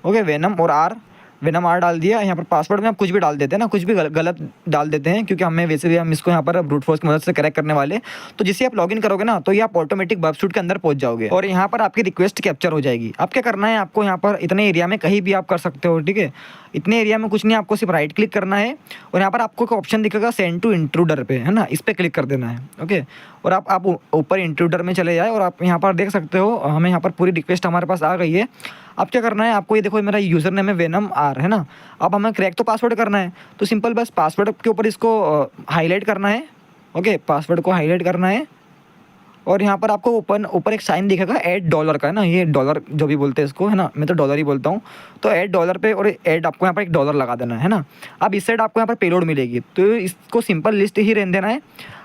ओके, वेनम और वेनम आर डाल दिया। यहाँ पर पासवर्ड में आप कुछ भी डाल देते हैं ना, कुछ भी गलत डाल देते हैं, क्योंकि हमें वैसे भी हम इसको यहाँ पर ब्रूट फोर्स की मदद से क्रैक करने वाले। तो जिससे आप लॉगिन करोगे ना तो ये आप ऑटोमेटिक बर्बसूट के अंदर पहुँच जाओगे, और यहाँ पर आपकी रिक्वेस्ट कैप्चर हो जाएगी। अब क्या करना है, आपको यहाँ पर इतने एरिया में कहीं भी आप कर सकते हो, ठीक है, इतने एरिया में कुछ नहीं, आपको सिर्फ राइट क्लिक करना है, और यहाँ पर आपको एक ऑप्शन दिखेगा सेंड टू इंट्रूडर पे, है ना, इस पर क्लिक कर देना है, ओके। और आप ऊपर इंट्रूडर में चले जाए, और आप यहाँ पर देख सकते हो हमें यहाँ पर पूरी रिक्वेस्ट हमारे पास आ गई है। अब क्या करना है आपको, ये देखो मेरा यूज़र नेम है वेनम आर, है ना। अब हमें क्रैक तो पासवर्ड करना है, तो सिंपल बस पासवर्ड के ऊपर इसको हाईलाइट करना है, ओके, पासवर्ड को हाईलाइट करना है, और यहाँ पर आपको ऊपर एक साइन दिखेगा $8 का, है ना, ये डॉलर जो भी बोलते हैं इसको, है ना, मैं तो डॉलर ही बोलता हूँ। तो $8 पे, और आपको यहाँ पर $1 लगा देना है ना। अब इस साइड आपको यहाँ पर पेलोड मिलेगी, तो इसको सिंपल लिस्ट ही रहने देना है।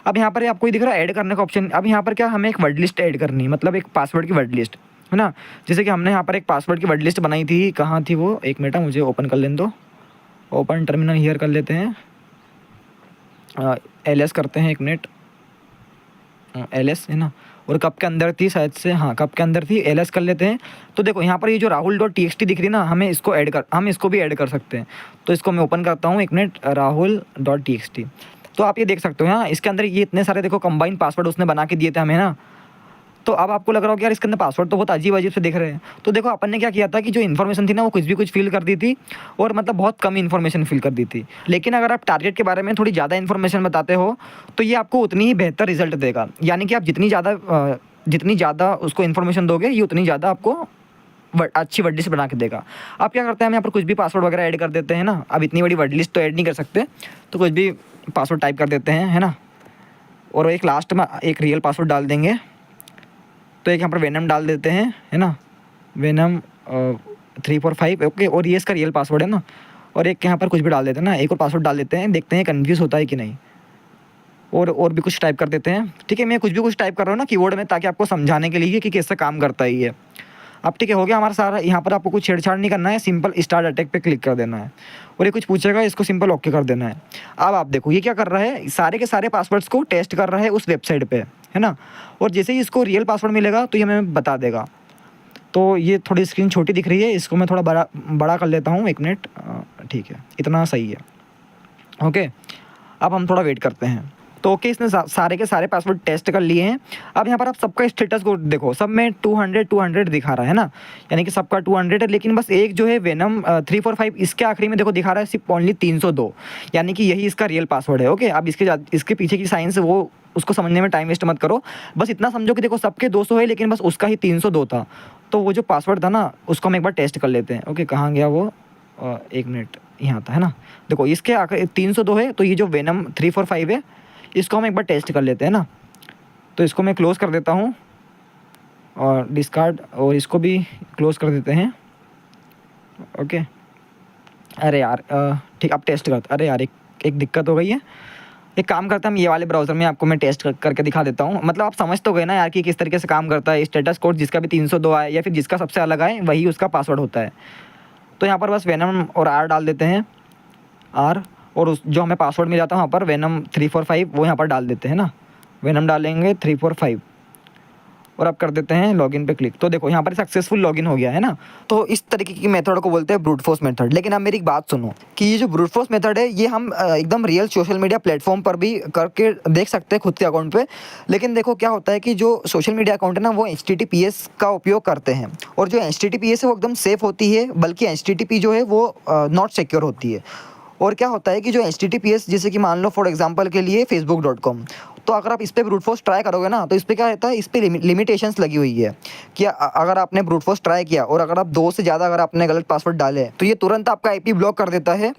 अब यहाँ पर आपको दिख रहा है ऐड करने का ऑप्शन। अब यहाँ पर क्या, हमें एक वर्ड लिस्ट ऐड करनी है, मतलब एक पासवर्ड की वर्ड लिस्ट, है ना। जैसे कि हमने यहाँ पर एक पासवर्ड की वर्ड लिस्ट बनाई थी, कहाँ थी वो, 1 मिनट मुझे ओपन कर लेने दो, ओपन टर्मिनल हियर कर लेते हैं, LS करते हैं, 1 मिनट, LS, है ना, और कप के अंदर थी शायद से, हाँ कप के अंदर थी, LS कर लेते हैं। तो देखो यहाँ पर ये जो rahul.txt दिख रही है ना, हम इसको भी ऐड कर सकते हैं। तो इसको मैं ओपन करता हूँ, 1 मिनट, rahul.txt। तो आप ये देख सकते हो यहाँ इसके अंदर ये इतने सारे देखो कंबाइंड पासवर्ड उसने बना के दिए थे हमें ना। तो अब आपको लग रहा हो कि यार इसके अंदर पासवर्ड तो बहुत अजीब अजीब से दिख रहे हैं। तो देखो अपन ने क्या किया था कि जो इन्फॉर्मेशन थी ना वो कुछ फिल कर दी थी, और मतलब बहुत कम इन्फॉर्मेशन फिल कर दी थी। लेकिन अगर आप टारगेट के बारे में थोड़ी ज़्यादा इन्फॉर्मेशन बताते हो तो ये आपको उतनी ही बेहतर रिजल्ट देगा। यानी कि आप जितनी ज़्यादा उसको इन्फॉर्मेशन दोगे ये उतनी ज़्यादा आपको अच्छी वर्ड लिस्ट बना के देगा। आप क्या करते हैं, हम यहाँ पर कुछ भी पासवर्ड वगैरह ऐड कर देते हैं ना। अब इतनी बड़ी वर्ड लिस्ट तो ऐड नहीं कर सकते, तो कुछ भी पासवर्ड टाइप कर देते हैं, है ना। और एक लास्ट में एक रियल पासवर्ड डाल देंगे। तो एक यहाँ पर वेनम डाल देते हैं, है ना, वेनम 345, ओके। और ये इसका रियल पासवर्ड है ना। और एक यहाँ पर कुछ भी डाल देते हैं ना, एक और पासवर्ड डाल देते हैं, देखते हैं कन्फ्यूज़ होता है कि नहीं। और भी कुछ टाइप कर देते हैं, ठीक है। मैं कुछ टाइप कर रहा हूँ ना कीबोर्ड में, ताकि आपको समझाने के लिए कि कैसे काम करता है ये। अब ठीक है, हो गया हमारा सारा। यहाँ पर आपको कुछ छेड़छाड़ नहीं करना है, सिंपल स्टार्ट अटैक पे क्लिक कर देना है। और ये कुछ पूछेगा, इसको सिंपल ओके कर देना है। अब आप देखो ये क्या कर रहा है, सारे के सारे पासवर्ड्स को टेस्ट कर रहा है उस वेबसाइट पे, है ना। और जैसे ही इसको रियल पासवर्ड मिलेगा तो ये हमें बता देगा। तो ये थोड़ी स्क्रीन छोटी दिख रही है, इसको मैं थोड़ा बड़ा कर लेता हूँ, 1 मिनट, ठीक है, इतना सही है, ओके। अब हम थोड़ा वेट करते हैं। तो ओके, इसने सारे के सारे पासवर्ड टेस्ट कर लिए हैं। अब यहाँ पर आप सबका स्टेटस को देखो, सब में 200 दिखा रहा है ना, यानी कि सबका 200 है। लेकिन बस एक जो है वेनम 345, इसके आखिरी में देखो दिखा रहा है सिर्फ ओनली 302, यानी कि यही इसका रियल पासवर्ड है, ओके। अब इसके पीछे की साइंस वो उसको समझने में टाइम वेस्ट मत करो, बस इतना समझो कि देखो सबके 200 है, लेकिन बस उसका ही 302 था। तो वो जो पासवर्ड था ना उसको हम एक बार टेस्ट कर लेते हैं, ओके। कहाँ गया वो, 1 मिनट, यहाँ था, है ना। देखो इसके आखिर 302 है, तो ये जो वेनम 345 है इसको हम एक बार टेस्ट कर लेते हैं ना। तो इसको मैं क्लोज़ कर देता हूँ और डिस्कार्ड, और इसको भी क्लोज़ कर देते हैं, ओके। अरे यार ठीक, अब टेस्ट करते। अरे यार एक दिक्कत हो गई है। एक काम करता हूँ, ये वाले ब्राउज़र में आपको मैं टेस्ट करके दिखा देता हूँ। मतलब आप समझ तो गए ना यार कि किस तरीके से काम करता है। स्टेटस कोड जिसका भी 302 आए या फिर जिसका सबसे अलग आए वही उसका पासवर्ड होता है। तो यहाँ पर बस वेनम और आर डाल देते हैं, आर, और उस जो हमें पासवर्ड मिला था वहाँ पर वेनम 345 वो यहाँ पर डाल देते हैं ना। वेनम डालेंगे 345 और अब कर देते हैं लॉगिन पे क्लिक। तो देखो यहाँ पर सक्सेसफुल लॉगिन हो गया है ना। तो इस तरीके की मेथड को बोलते हैं ब्रूट फोर्स मेथड। लेकिन अब मेरी एक बात सुनो कि ये जो ब्रूट फोर्स मेथड है ये हम एकदम रियल सोशल मीडिया प्लेटफॉर्म पर भी करके देख सकते हैं खुद के अकाउंट पे। लेकिन देखो क्या होता है कि जो सोशल मीडिया अकाउंट है ना वो HTTPS का उपयोग करते हैं, और जो HTTPS है वो एकदम सेफ होती है, बल्कि HTTP जो है वो नॉट सिक्योर होती है। और क्या होता है कि जो HTTPS, जैसे कि मान लो फॉर एग्जांपल के लिए facebook.com, तो अगर आप इस पर ब्रूट फोर्स ट्राई करोगे ना तो इस पर क्या रहता है, इस पर लिमिटेशंस लगी हुई है कि अगर आपने ब्रूट फोर्स ट्राई किया और अगर आप 2 से ज़्यादा अगर आपने गलत पासवर्ड डाले तो ये तुरंत आपका IP ब्लॉक कर देता है,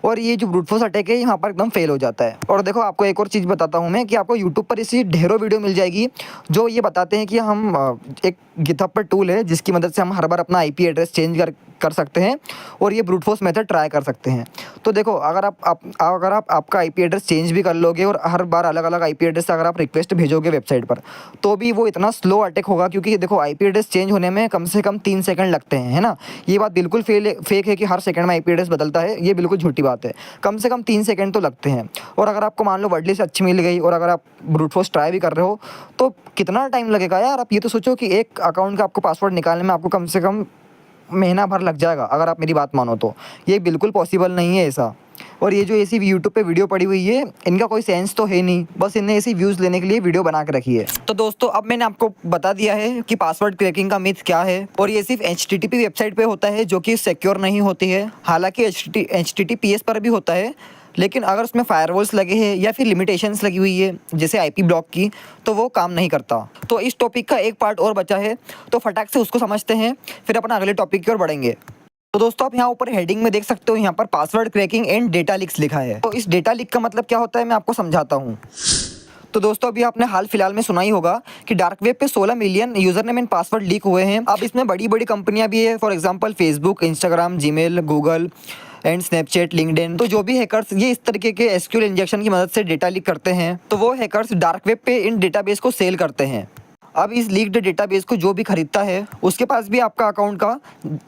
और ये जो ब्रूट फोर्स अटैक है यहाँ पर एकदम फेल हो जाता है। और देखो आपको एक और चीज़ बताता हूँ मैं कि आपको यूट्यूब पर इसी ढेरों वीडियो मिल जाएगी जो ये बताते हैं कि हम एक गिटहब पर टूल है जिसकी मदद से हम हर बार अपना IP एड्रेस चेंज कर सकते हैं और ये ब्रूट फोर्स मेथड ट्राई कर सकते हैं। तो देखो अगर आप आपका IP एड्रेस चेंज भी कर लोगे और हर बार अलग अलग IP एड्रेस से अगर आप रिक्वेस्ट भेजोगे वेबसाइट पर तो भी वो इतना स्लो अटैक होगा, क्योंकि देखो IP एड्रेस चेंज होने में कम से कम 3 सेकंड लगते हैं, है ना। ये बात बिल्कुल फेक है कि हर सेकंड में IP एड्रेस बदलता है, ये बिल्कुल झूठी बात है। कम से कम 3 सेकंड तो लगते हैं। और अगर आपको मान लो वर्ड लिस्ट अच्छी मिल गई और अगर आप ब्रूट फोर्स ट्राई भी कर रहे हो तो कितना टाइम लगेगा यार। आप ये तो सोचो कि एक अकाउंट का आपको पासवर्ड निकालने में आपको कम से कम महीना भर लग जाएगा अगर आप मेरी बात मानो तो। ये बिल्कुल पॉसिबल नहीं है ऐसा। और ये जो ऐसी यूट्यूब पे वीडियो पड़ी हुई है इनका कोई सेंस तो है नहीं, बस इन्हें ऐसी व्यूज़ लेने के लिए वीडियो बना के रखी है। तो दोस्तों अब मैंने आपको बता दिया है कि पासवर्ड क्रैकिंग का मिथ क्या है, और ये सिर्फ HTTP वेबसाइट पे होता है जो कि सिक्योर नहीं होती है। हालांकि HTTPS पर भी होता है, लेकिन अगर उसमें फायरवॉल्स लगे हैं या फिर लिमिटेशंस लगी हुई है जैसे IP ब्लॉक की, तो वो काम नहीं करता। तो इस टॉपिक का एक पार्ट और बचा है, तो फटाक से उसको समझते हैं फिर अपन अगले टॉपिक की ओर बढ़ेंगे। तो दोस्तों आप यहाँ ऊपर हेडिंग में देख सकते हो, यहाँ पर password cracking and data leaks लिखा है। तो इस डेटा लीक का मतलब क्या होता है मैं आपको समझाता हूँ। तो दोस्तों अभी आपने हाल फिलहाल में सुना ही होगा कि डार्क वेब पे 16 million user name and password leak हुए हैं। अब इसमें बड़ी बड़ी कंपनियां भी है, for example Facebook, Instagram, Gmail, Google and Snapchat, LinkedIn. तो जो भी हैकर्स ये इस तरीके के SQL इंजेक्शन की मदद से डेटा लीक करते हैं तो वो हैकर्स डार्क वेब पे इन डेटाबेस को सेल करते हैं। अब इस लीक्ड डेटाबेस को जो भी खरीदता है उसके पास भी आपका अकाउंट का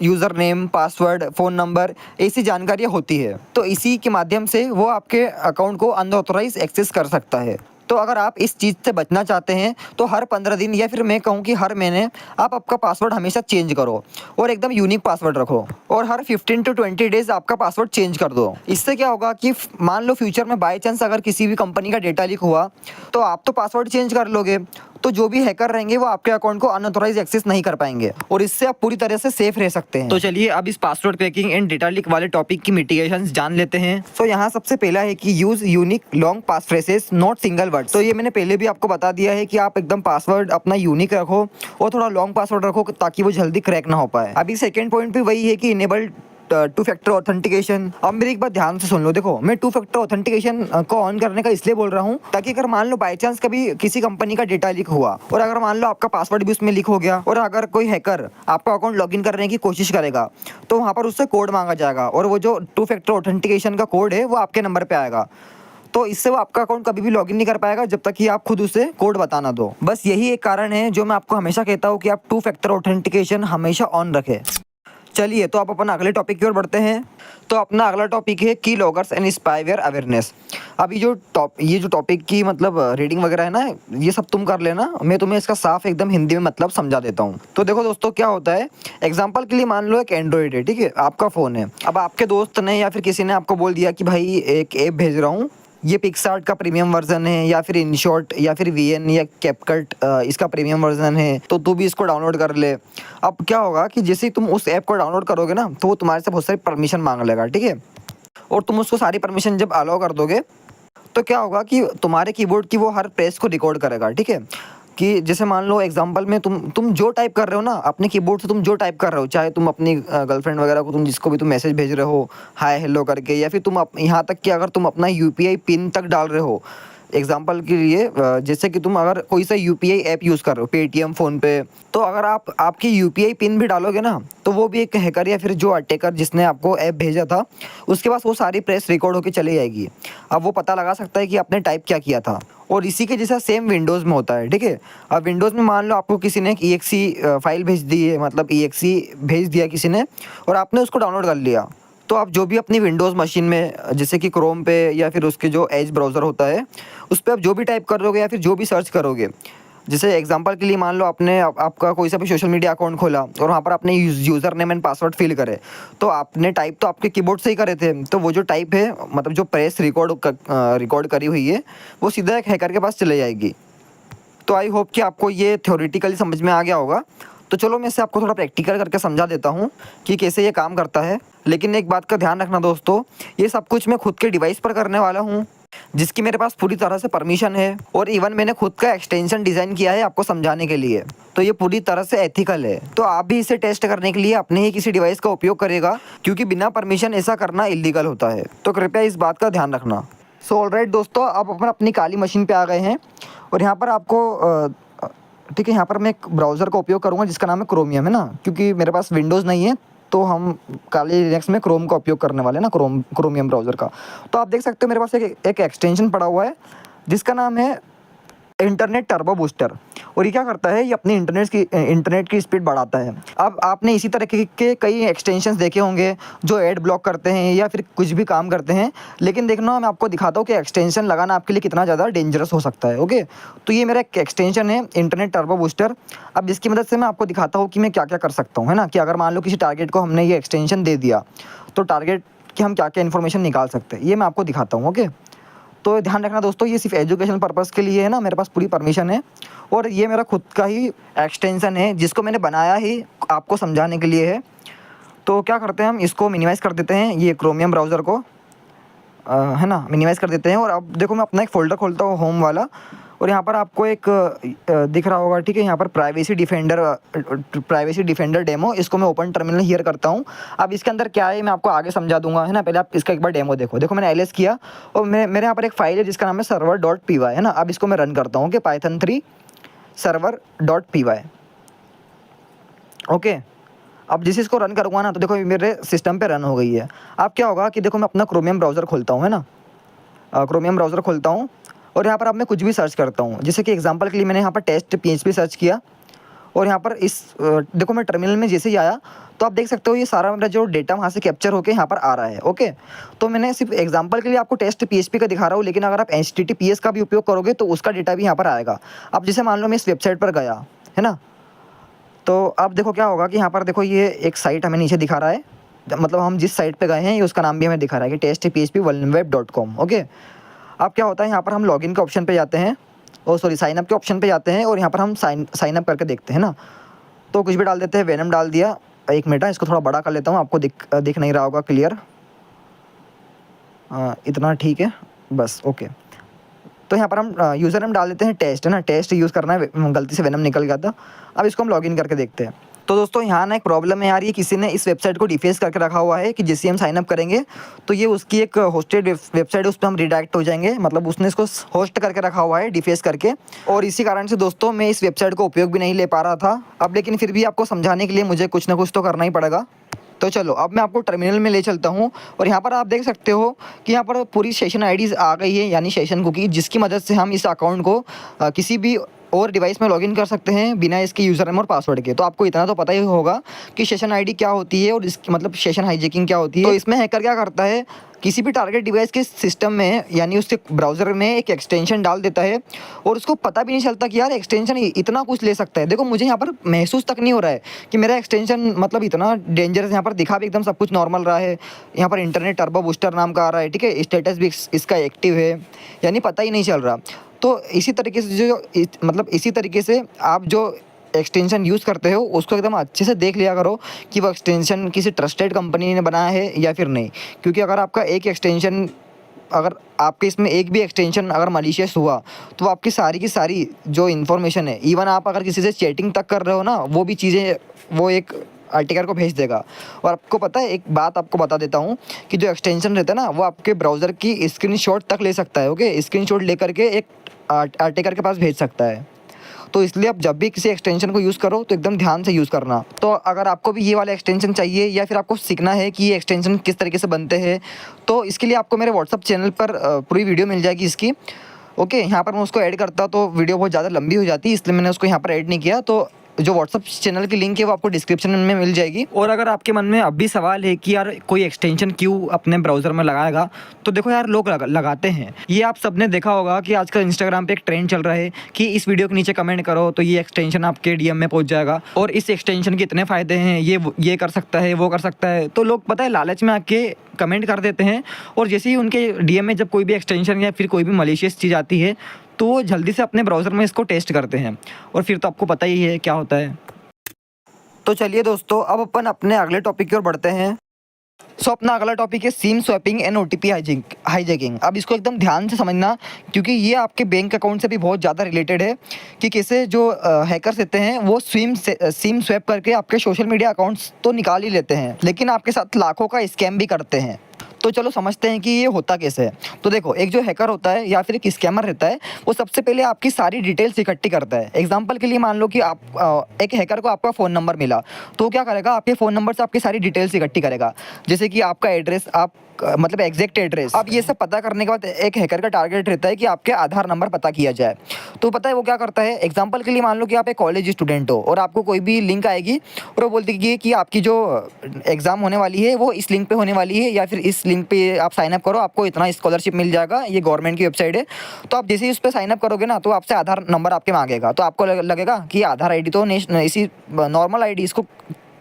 user name, password, phone number ऐसी जानकारियाँ होती है। तो इसी के माध्यम से वो आपके अकाउंट को अनऑथराइज एक्सेस कर सकता है। तो अगर आप इस चीज़ से बचना चाहते हैं तो हर 15 दिन या फिर मैं कहूँ कि हर महीने आप आपका पासवर्ड हमेशा चेंज करो और एकदम यूनिक पासवर्ड रखो और हर 15 to 20 डेज आपका पासवर्ड चेंज कर दो। इससे क्या होगा कि मान लो फ्यूचर में बाई चांस अगर किसी भी कंपनी का डेटा लीक हुआ तो आप तो पासवर्ड चेंज कर लोगे, तो जो भी हैकर रहेंगे वो आपके अकाउंट को अनऑथराइज एक्सेस नहीं कर पाएंगे और इससे आप पूरी तरह से सेफ रह सकते हैं। तो चलिए अब इस password cracking and data leak वाले टॉपिक की मिटिगेशन जान लेते हैं। तो यहाँ सबसे पहला है कि use unique long pass phrases not single word. तो ये मैंने पहले भी आपको बता दिया है कि आप एकदम पासवर्ड अपना यूनिक रखो और थोड़ा लॉन्ग पासवर्ड रखो ताकि वो जल्दी क्रैक ना हो पाए। अभी सेकेंड पॉइंट भी वही है कि इनेबल टू फैक्टर ऑथेंटिकेशन। अब मेरी एक बात ध्यान से सुन लो, देखो मैं टू फैक्टर ऑथेंटिकेशन को ऑन करने का इसलिए बोल रहा हूँ ताकि अगर मान लो बाई चांस कभी किसी कंपनी का डेटा लीक हुआ और अगर मान लो आपका पासवर्ड भी उसमें लीक हो गया और अगर कोई हैकर आपका अकाउंट लॉगिन करने की कोशिश करेगा तो वहाँ पर उससे कोड मांगा जाएगा और वो जो टू फैक्टर ऑथेंटिकेशन का कोड है वो आपके नंबर पर आएगा। तो इससे वो आपका अकाउंट कभी भी लॉगिन नहीं कर पाएगा जब तक कि आप खुद उसे कोड बता ना दो। बस यही एक कारण है जो मैं आपको हमेशा कहता हूँ कि आप टू फैक्टर ऑथेंटिकेशन हमेशा ऑन रखें। चलिए तो आप अपना अगले टॉपिक की ओर बढ़ते हैं। तो अपना अगला टॉपिक है की लॉगर्स एंड स्पाईवेयर अवेयरनेस। अब ये जो टॉपिक की मतलब रीडिंग वगैरह है ना, ये सब तुम कर लेना, मैं तुम्हें इसका साफ एकदम हिंदी में मतलब समझा देता हूँ। तो देखो दोस्तों क्या होता है, एग्जांपल के लिए मान लो एक एंड्रॉइड है, ठीक है, आपका फ़ोन है। अब आपके दोस्त ने या फिर किसी ने आपको बोल दिया कि भाई एक ऐप भेज रहा हूँ, ये पिक्सआर्ट का प्रीमियम वर्जन है या फिर इनशॉट या फिर वीएन या कैपकट इसका प्रीमियम वर्जन है, तो तू भी इसको डाउनलोड कर ले। अब क्या होगा कि जैसे ही तुम उस ऐप को डाउनलोड करोगे ना तो वो तुम्हारे से बहुत सारी परमिशन मांग लेगा, ठीक है, और तुम उसको सारी परमिशन जब अलाउ कर दोगे तो क्या होगा कि तुम्हारे कीबोर्ड की वो हर प्रेस को रिकॉर्ड करेगा, ठीक है। कि जैसे मान लो एग्जांपल में तुम जो टाइप कर रहे हो ना अपने कीबोर्ड से, तुम जो टाइप कर रहे हो, चाहे तुम अपनी गर्लफ्रेंड वगैरह को, तुम जिसको भी तुम मैसेज भेज रहे हो हाय हेलो करके, या फिर तुम यहाँ तक कि अगर तुम अपना यूपीआई पिन तक डाल रहे हो, एग्जाम्पल के लिए जैसे कि तुम अगर कोई सा यूपीआई ऐप यूज़ कर रहे हो, पेटीएम, फ़ोनपे, तो अगर आप आपकी यूपीआई पिन भी डालोगे ना तो वो भी एक हैकर या फिर जो अटैकर जिसने आपको ऐप भेजा था उसके पास वो सारी प्रेस रिकॉर्ड होकर चली जाएगी। अब वो पता लगा सकता है कि आपने टाइप क्या किया था। और इसी के जैसा सेम विंडोज़ में होता है, ठीक है। अब विंडोज़ में मान लो आपको किसी ने एक EXE फाइल भेज दी है, मतलब EXE भेज दिया किसी ने और आपने उसको डाउनलोड कर लिया, तो आप जो भी अपनी विंडोज़ मशीन में जैसे कि क्रोम पे या फिर उसके जो एज ब्राउज़र होता है उस पर आप जो भी टाइप करोगे या फिर जो भी सर्च करोगे, जैसे एग्जांपल के लिए मान लो आपने आपका कोई सा भी सोशल मीडिया अकाउंट खोला और वहाँ पर आपने user name and password fill करे, तो आपने टाइप तो आपके कीबोर्ड से ही करे थे, तो वो जो टाइप है मतलब जो प्रेस रिकॉर्ड करी हुई है वो सीधा एक हैकर के पास चले जाएगी। तो आई होप कि आपको ये थ्योरेटिकली समझ में आ गया होगा। तो चलो मैं इसे आपको थोड़ा प्रैक्टिकल करके समझा देता हूँ कि कैसे ये काम करता है। लेकिन एक बात का ध्यान रखना दोस्तों, ये सब कुछ मैं खुद के डिवाइस पर करने वाला हूँ जिसकी मेरे पास पूरी तरह से परमिशन है, और इवन मैंने खुद का एक्सटेंशन डिज़ाइन किया है आपको समझाने के लिए, तो ये पूरी तरह से एथिकल है। तो आप भी इसे टेस्ट करने के लिए अपने ही किसी डिवाइस का उपयोग करेगा क्योंकि बिना परमिशन ऐसा करना इलीगल होता है, तो कृपया इस बात का ध्यान रखना। सो ऑलराइट दोस्तों, आप अपनी काली मशीन पर आ गए हैं और यहाँ पर आपको ठीक है, यहाँ पर मैं एक ब्राउज़र का उपयोग करूँगा जिसका नाम है क्रोमियम, है ना, क्योंकि मेरे पास विंडोज़ नहीं है तो हम काली लिनक्स में क्रोम का उपयोग करने वाले हैं ना, क्रोमियम ब्राउज़र का। तो आप देख सकते हो मेरे पास एक एक्सटेंशन पड़ा हुआ है जिसका नाम है इंटरनेट टर्बो बूस्टर, और ये क्या करता है, ये अपनी इंटरनेट की स्पीड बढ़ाता है। अब आपने इसी तरह के कई एक्सटेंशंस देखे होंगे जो एड ब्लॉक करते हैं या फिर कुछ भी काम करते हैं, लेकिन देखना मैं आपको दिखाता हूँ कि एक्सटेंशन लगाना आपके लिए कितना ज़्यादा डेंजरस हो सकता है। ओके, तो ये मेरा एक एक्सटेंशन है इंटरनेट टर्बो बूस्टर। अब जिसकी मदद से मैं आपको दिखाता हूँ कि मैं क्या क्या कर सकता हूँ, है ना, कि अगर मान लो किसी टारगेट को हमने ये एक्सटेंशन दे दिया तो टारगेट की हम क्या क्या इन्फॉर्मेशन निकाल सकते हैं, ये मैं आपको दिखाता हूँ। ओके, तो ध्यान रखना दोस्तों, ये सिर्फ एजुकेशन पर्पज़ के लिए है ना, मेरे पास पूरी परमिशन है और ये मेरा खुद का ही एक्सटेंशन है जिसको मैंने बनाया ही आपको समझाने के लिए है। तो क्या करते हैं, हम इसको मिनिमाइज़ कर देते हैं, ये क्रोमियम ब्राउज़र को है ना मिनिमाइज़ कर देते हैं। और अब देखो मैं अपना एक फ़ोल्डर खोलता हूँ होम वाला, और यहाँ पर आपको एक दिख रहा होगा, ठीक है, यहाँ पर प्राइवेसी डिफेंडर डेमो, इसको मैं ओपन टर्मिनल हियर करता हूँ। अब इसके अंदर क्या है मैं आपको आगे समझा दूंगा, है ना, पहले आप इसका एक बार डेमो देखो मैंने एलएस किया और मेरे यहाँ पर एक फाइल है जिसका नाम है server.py, है ना। अब इसको मैं रन करता हूँ कि python3 server.py। ओके, अब जिस इसको रन करूँगा ना तो देखो मेरे सिस्टम पे रन हो गई है। अब क्या होगा कि देखो मैं अपना क्रोमियम ब्राउज़र खोलता हूँ, है ना, क्रोमियम ब्राउज़र खोलता हूँ और यहाँ पर अब मैं कुछ भी सर्च करता हूँ, जैसे कि एग्जांपल के लिए मैंने यहाँ पर टेस्ट PHP सर्च किया और यहाँ पर इस देखो मैं टर्मिनल में जैसे ही आया तो आप देख सकते हो ये सारा मेरा जो डेटा वहाँ से कैप्चर होके यहाँ पर आ रहा है। ओके, तो मैंने सिर्फ एग्जांपल के लिए आपको टेस्ट पीएचपी का दिखा रहा हूँ, लेकिन अगर आप HTTPS का भी उपयोग करोगे तो उसका डेटा भी यहाँ पर आएगा। अब जैसे मान लो मैं इस वेबसाइट पर गया है ना, तो अब देखो क्या होगा कि यहाँ पर देखो ये एक साइट हमें नीचे दिखा रहा है, मतलब हम जिस साइट पे गए हैं ये उसका नाम भी हमें दिखा रहा है कि testphpweb.com। ओके, अब क्या होता है यहाँ पर हम लॉगिन के ऑप्शन पे जाते हैं, साइन अप के ऑप्शन पे जाते हैं, और यहाँ पर हम साइन अप करके देखते हैं ना। तो कुछ भी डाल देते हैं, वेनम डाल दिया। एक मिनट इसको थोड़ा बड़ा कर लेता हूँ, आपको दिख नहीं रहा होगा क्लियर, इतना ठीक है बस। ओके, तो यहाँ पर हम यूज़र नेम डाल देते हैं टेस्ट, है ना, टेस्ट यूज़ करना है, गलती से वेनम निकल गया था। अब इसको हम लॉगिन करके देखते हैं। तो दोस्तों यहाँ ना एक प्रॉब्लम है यार, ये किसी ने इस वेबसाइट को डिफेस करके रखा हुआ है कि जैसे हम साइन अप करेंगे तो ये उसकी एक होस्टेड वेबसाइट है, उस पर हम रिडायरेक्ट हो जाएंगे, मतलब उसने इसको होस्ट करके रखा हुआ है डिफेस करके। और इसी कारण से दोस्तों मैं इस वेबसाइट को उपयोग भी नहीं ले पा रहा था अब, लेकिन फिर भी आपको समझाने के लिए मुझे कुछ ना कुछ तो करना ही पड़ेगा। तो चलो अब मैं आपको टर्मिनल में ले चलता हूँ, और यहाँ पर आप देख सकते हो कि यहाँ पर पूरी सेशन आईडीज़ आ गई है, यानी सेशन कुकी, जिसकी मदद से हम इस अकाउंट को किसी भी और डिवाइस में लॉगिन कर सकते हैं बिना इसके यूज़र नेम और पासवर्ड के। तो आपको इतना तो पता ही होगा कि सेशन आईडी क्या होती है और इसकी मतलब सेशन हाईजैकिंग क्या होती है। तो इसमें हैकर क्या करता है, किसी भी टारगेट डिवाइस के सिस्टम में यानी उसके ब्राउज़र में एक एक्सटेंशन डाल देता है, और उसको पता भी नहीं चलता कि यार एक्सटेंशन इतना कुछ ले सकता है। देखो मुझे यहाँ पर महसूस तक नहीं हो रहा है कि मेरा एक्सटेंशन मतलब इतना डेंजरस, यहाँ पर दिखा भी एकदम सब कुछ नॉर्मल रहा है। यहाँ पर इंटरनेट टर्बो बूस्टर नाम का आ रहा है, ठीक है, स्टेटस भी इसका एक्टिव है, यानी पता ही नहीं चल रहा। तो इसी तरीके से इसी तरीके से आप जो एक्सटेंशन यूज़ करते हो उसको एकदम अच्छे से देख लिया करो कि वो एक्सटेंशन किसी ट्रस्टेड कंपनी ने बनाया है या फिर नहीं। क्योंकि अगर आपका एक एक्सटेंशन, अगर आपके इसमें एक भी एक्सटेंशन अगर मलिशियस हुआ तो आपकी सारी की सारी जो इन्फॉर्मेशन है, इवन आप अगर किसी से चैटिंग तक कर रहे हो ना, वो भी चीज़ें वो एक आर्टिकल को भेज देगा। और आपको पता है, एक बात आपको बता देता हूँ कि जो एक्सटेंशन रहता है ना, वो आपके ब्राउज़र की स्क्रीनशॉट तक ले सकता है। ओके, स्क्रीनशॉट लेकर के एक आर्टिकल के पास भेज सकता है। तो इसलिए आप जब भी किसी एक्सटेंशन को यूज़ करो तो एकदम ध्यान से यूज़ करना। तो अगर आपको भी ये वाला एक्सटेंशन चाहिए या फिर आपको सीखना है कि ये एक्सटेंशन किस तरीके से बनते हैं, तो इसके लिए आपको मेरे व्हाट्सअप चैनल पर पूरी वीडियो मिल जाएगी इसकी। ओके, यहाँ पर मैं उसको ऐड करता तो वीडियो बहुत ज़्यादा लंबी हो जाती, इसलिए मैंने उसको यहाँ पर ऐड नहीं किया। तो जो व्हाट्सअप चैनल की लिंक है वो आपको डिस्क्रिप्शन में मिल जाएगी। और अगर आपके मन में अब भी सवाल है कि यार कोई एक्सटेंशन क्यों अपने ब्राउज़र में लगाएगा, तो देखो यार लोग लगाते हैं। ये आप सबने देखा होगा कि आजकल इंस्टाग्राम पे एक ट्रेंड चल रहा है कि इस वीडियो के नीचे कमेंट करो तो ये एक्सटेंशन आपके डीएम में पहुंच जाएगा, और इस एक्सटेंशन के इतने फ़ायदे हैं, ये कर सकता है, वो कर सकता है। तो लोग पता है लालच में आके कमेंट कर देते हैं, और जैसे ही उनके डीएम में जब कोई भी एक्सटेंशन या फिर कोई भी मलिशियस चीज़ आती है तो वो जल्दी से अपने ब्राउज़र में इसको टेस्ट करते हैं, और फिर तो आपको पता ही है क्या होता है। तो चलिए दोस्तों, अब अपन अपने अगले टॉपिक की ओर बढ़ते हैं। सो अपना अगला टॉपिक है SIM swapping and OTP hijacking. अब इसको एकदम ध्यान से समझना, क्योंकि ये आपके बैंक अकाउंट से भी बहुत ज़्यादा रिलेटेड है कि कैसे जो हैकर्स रहते हैं वो सिम स्वैप करके आपके सोशल मीडिया अकाउंट्स तो निकाल ही लेते हैं, लेकिन आपके साथ लाखों का स्कैम भी करते हैं। तो चलो समझते हैं कि ये होता कैसे है। तो देखो, एक जो हैकर होता है या फिर एक स्कैमर रहता है, वो सबसे पहले आपकी सारी डिटेल्स इकट्ठी करता है। एग्जांपल के लिए मान लो कि आप एक हैकर को आपका फ़ोन नंबर मिला, तो वो क्या करेगा, आपके फ़ोन नंबर से आपकी सारी डिटेल्स इकट्ठी करेगा, जैसे कि आपका एड्रेस, आप मतलब एग्जैक्ट एड्रेस। अब ये सब पता करने के बाद एक हैकर का टारगेट रहता है कि आपके आधार नंबर पता किया जाए। तो पता है वो क्या करता है, एग्जांपल के लिए मान लो कि आप एक कॉलेज स्टूडेंट हो और आपको कोई भी लिंक आएगी और वो बोलती है कि आपकी जो एग्ज़ाम होने वाली है वो इस लिंक पे होने वाली है, या फिर इस लिंक पे आप साइन अप करो, आपको इतना स्कॉलरशिप मिल जाएगा, ये गवर्नमेंट की वेबसाइट है। तो आप जैसे ही उस पर साइन अप करोगे ना, तो आपसे आधार नंबर आपके मांगेगा। तो आपको लगेगा कि आधार ID तो इसी नॉर्मल ID, इसको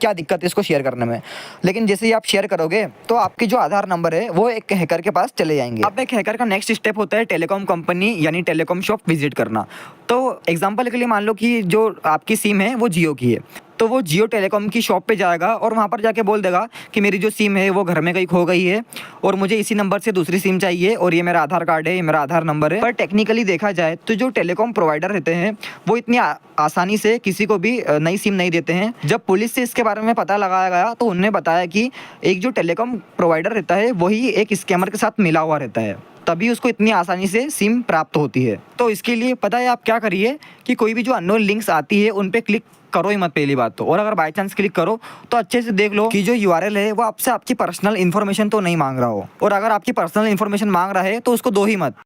क्या दिक्कत है इसको शेयर करने में। लेकिन जैसे ही आप शेयर करोगे तो आपकी जो आधार नंबर है वो एक हैकर के पास चले जाएंगे। अब एक हैकर का नेक्स्ट स्टेप होता है टेलीकॉम कंपनी यानी टेलीकॉम शॉप विजिट करना। तो एग्जांपल के लिए मान लो कि जो आपकी सिम है वो जियो की है, तो वो जियो टेलीकॉम की शॉप पे जाएगा और वहाँ पर जाके बोल देगा कि मेरी जो सिम है वो घर में कहीं खो गई है और मुझे इसी नंबर से दूसरी सिम चाहिए, और ये मेरा आधार कार्ड है, ये मेरा आधार नंबर है। पर टेक्निकली देखा जाए तो जो टेलीकॉम प्रोवाइडर रहते हैं वो इतनी आसानी से किसी को भी नई सिम नहीं देते हैं। जब पुलिस से इसके बारे में पता लगाया गया तो उन्होंने बताया कि एक जो टेलीकॉम प्रोवाइडर रहता है वही एक स्कैमर के साथ मिला हुआ रहता है, तभी उसको इतनी आसानी से सिम प्राप्त होती है। तो इसके लिए पता है आप क्या करिए कि कोई भी जो अननोन लिंक्स आती है उन पे क्लिक करो ही मत पहली बात तो, और अगर बाय चांस क्लिक करो तो अच्छे से देख लो कि जो URL है वो आपसे आपकी पर्सनल इन्फॉर्मेशन तो नहीं मांग रहा हो, और अगर आपकी पर्सनल इन्फॉर्मेशन मांग रहा है तो उसको दो ही मत।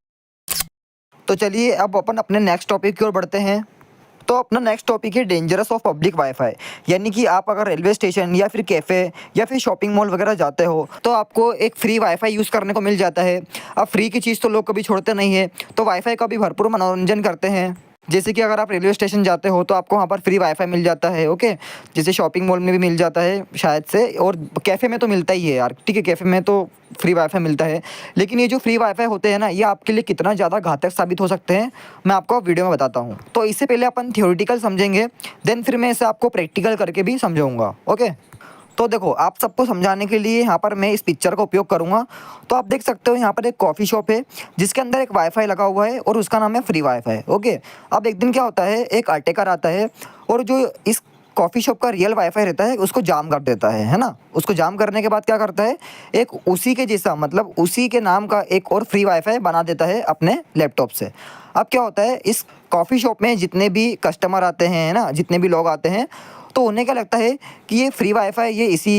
तो चलिए अब अपन अपने नेक्स्ट टॉपिक की ओर बढ़ते हैं। तो अपना नेक्स्ट टॉपिक है डेंजरस ऑफ पब्लिक वाईफाई। यानी कि आप अगर रेलवे स्टेशन या फिर कैफ़े या फिर शॉपिंग मॉल वगैरह जाते हो तो आपको एक फ्री वाईफाई यूज़ करने को मिल जाता है। अब फ्री की चीज़ तो लोग कभी छोड़ते नहीं है, तो वाईफाई का भी भरपूर मनोरंजन करते हैं। जैसे कि अगर आप रेलवे स्टेशन जाते हो तो आपको वहाँ पर फ्री वाईफाई मिल जाता है, ओके। जैसे शॉपिंग मॉल में भी मिल जाता है शायद से, और कैफ़े में तो मिलता ही है यार, ठीक है, कैफ़े में तो फ्री वाईफाई मिलता है। लेकिन ये जो फ्री वाईफाई होते हैं ना, ये आपके लिए कितना ज़्यादा घातक साबित हो सकते हैं, मैं आपको वीडियो में बताता हूँ। तो इससे पहले अपन थ्योरेटिकल समझेंगे, देन फिर मैं इसे आपको प्रैक्टिकल करके भी समझाऊँगा, ओके। तो देखो, आप सबको समझाने के लिए यहाँ पर मैं इस पिक्चर का उपयोग करूँगा। तो आप देख सकते हो यहाँ पर एक कॉफ़ी शॉप है जिसके अंदर एक वाईफाई लगा हुआ है और उसका नाम है फ्री वाईफाई, ओके। अब एक दिन क्या होता है, एक अटैकर आता है और जो इस कॉफ़ी शॉप का रियल वाईफाई रहता है उसको जाम कर देता है ना। उसको जाम करने के बाद क्या करता है, एक उसी के जैसा, मतलब उसी के नाम का एक और फ्री वाईफाई बना देता है अपने लैपटॉप से। अब क्या होता है, इस कॉफ़ी शॉप में जितने भी कस्टमर आते हैं ना, जितने भी लोग आते हैं, तो उन्हें क्या लगता है कि ये फ्री वाईफाई ये इसी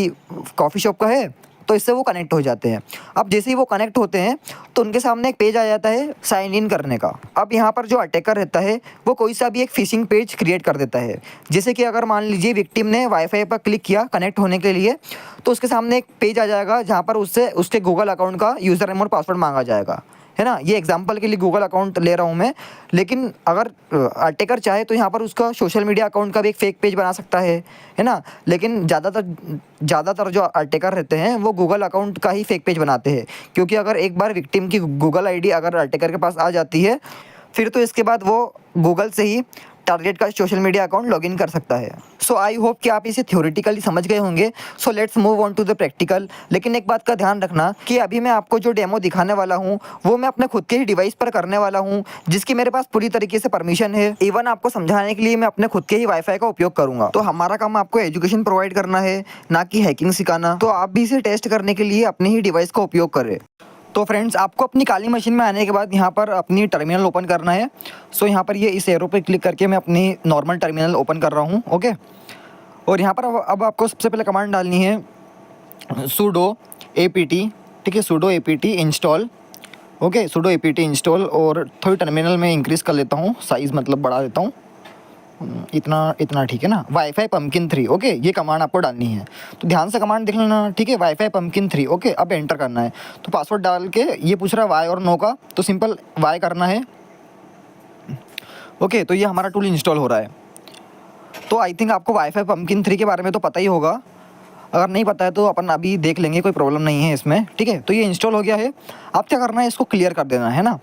कॉफ़ी शॉप का है, तो इससे वो कनेक्ट हो जाते हैं। अब जैसे ही वो कनेक्ट होते हैं तो उनके सामने एक पेज आ जाता है साइन इन करने का। अब यहाँ पर जो अटैकर रहता है वो कोई सा भी एक फिशिंग पेज क्रिएट कर देता है। जैसे कि अगर मान लीजिए विक्टिम ने वाईफाई पर क्लिक किया कनेक्ट होने के लिए, तो उसके सामने एक पेज आ जाएगा जहाँ पर उससे उसके गूगल अकाउंट का यूज़र नेम और पासवर्ड मांगा जाएगा, है ना। ये एग्जांपल के लिए गूगल अकाउंट ले रहा हूँ मैं, लेकिन अगर अटैकर चाहे तो यहाँ पर उसका सोशल मीडिया अकाउंट का भी एक फेक पेज बना सकता है ना। लेकिन ज़्यादातर जो अटैकर रहते हैं वो गूगल अकाउंट का ही फेक पेज बनाते हैं, क्योंकि अगर एक बार विक्टिम की गूगल आईडी अगर अटैकर के पास आ जाती है, फिर तो इसके बाद वो गूगल से ही टारगेट का सोशल मीडिया अकाउंट लॉगिन कर सकता है। सो आई होप कि आप इसे थ्योरेटिकली समझ गए होंगे। So let's move on to the practical. लेकिन एक बात का ध्यान रखना कि अभी मैं आपको जो डेमो दिखाने वाला हूँ वो मैं अपने खुद के ही डिवाइस पर करने वाला हूँ, जिसकी मेरे पास पूरी तरीके से परमिशन है। इवन आपको समझाने के लिए मैं अपने खुद के ही वाईफाई का उपयोग करूँगा। तो हमारा काम आपको एजुकेशन प्रोवाइड करना है, ना कि हैकिंग सिखाना। तो आप भी इसे टेस्ट करने के लिए अपने ही डिवाइस का उपयोग करें। तो फ्रेंड्स, आपको अपनी काली मशीन में आने के बाद यहाँ पर अपनी टर्मिनल ओपन करना है। सो यहाँ पर ये इस एरो पे क्लिक करके मैं अपनी नॉर्मल टर्मिनल ओपन कर रहा हूँ, ओके। और यहाँ पर अब आपको सबसे पहले कमांड डालनी है sudo apt, ठीक है, sudo apt install, okay, sudo apt install. और थोड़ी टर्मिनल में इंक्रीज़ कर लेता हूँ, साइज़ मतलब बढ़ा देता हूँ, इतना ठीक है ना। वाईफाई पम्पकिन 3, ओके, ये कमांड आपको डालनी है। तो ध्यान से कमांड देख लेना, ठीक है, वाईफाई पम्पकिन 3, ओके। अब एंटर करना है। तो पासवर्ड डाल के ये पूछ रहा है वाई और नो का, तो सिंपल वाई करना है, ओके। तो ये हमारा टूल इंस्टॉल हो रहा है। तो आई थिंक आपको वाईफाई पम्पकिन 3 के बारे में तो पता ही होगा, अगर नहीं पता है तो अपन अभी देख लेंगे, कोई प्रॉब्लम नहीं है इसमें, ठीक है। तो ये इंस्टॉल हो गया है। अब क्या करना है, इसको क्लियर कर देना है ना।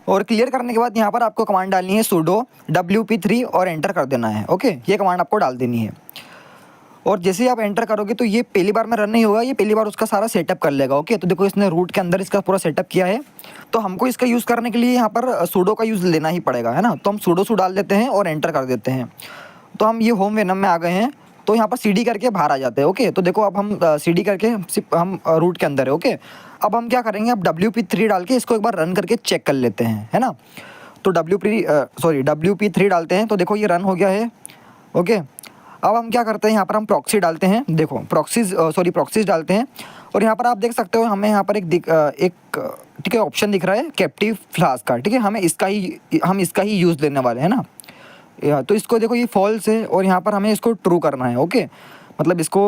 और क्लियर करने के बाद यहाँ पर आपको कमांड डालनी है sudo wp3 और एंटर कर देना है, ओके। ये कमांड आपको डाल देनी है। और जैसे ही आप एंटर करोगे तो ये पहली बार में रन नहीं होगा, ये पहली बार उसका सारा सेटअप कर लेगा, ओके। तो देखो, इसने रूट के अंदर इसका पूरा सेटअप किया है। तो हमको इसका यूज़ करने के लिए यहाँ पर sudo का यूज़ लेना ही पड़ेगा, है ना। तो हम sudo डाल देते हैं और एंटर कर देते हैं। तो हम ये होम वेनम में आ गए हैं। तो यहाँ पर CD करके बाहर आ जाते हैं, ओके। तो देखो, अब हम CD करके हम रूट के अंदर है, ओके। अब हम क्या करेंगे, अब WP3 डाल के इसको एक बार रन करके चेक कर लेते हैं, है ना। तो WP3 डालते हैं। तो देखो, ये रन हो गया है, ओके। अब हम क्या करते हैं, यहाँ पर हम प्रॉक्सी डालते हैं। देखो, प्रॉक्सीज डालते हैं। और यहाँ पर आप देख सकते हो, हमें यहाँ पर एक ठीक है ऑप्शन दिख रहा है कैप्टिव फ्लास्क का, ठीक है। हम इसका ही यूज़ लेने वाले हैं ना। तो इसको देखो, ये फॉल्स है और यहाँ पर हमें इसको ट्रू करना है, ओके, मतलब इसको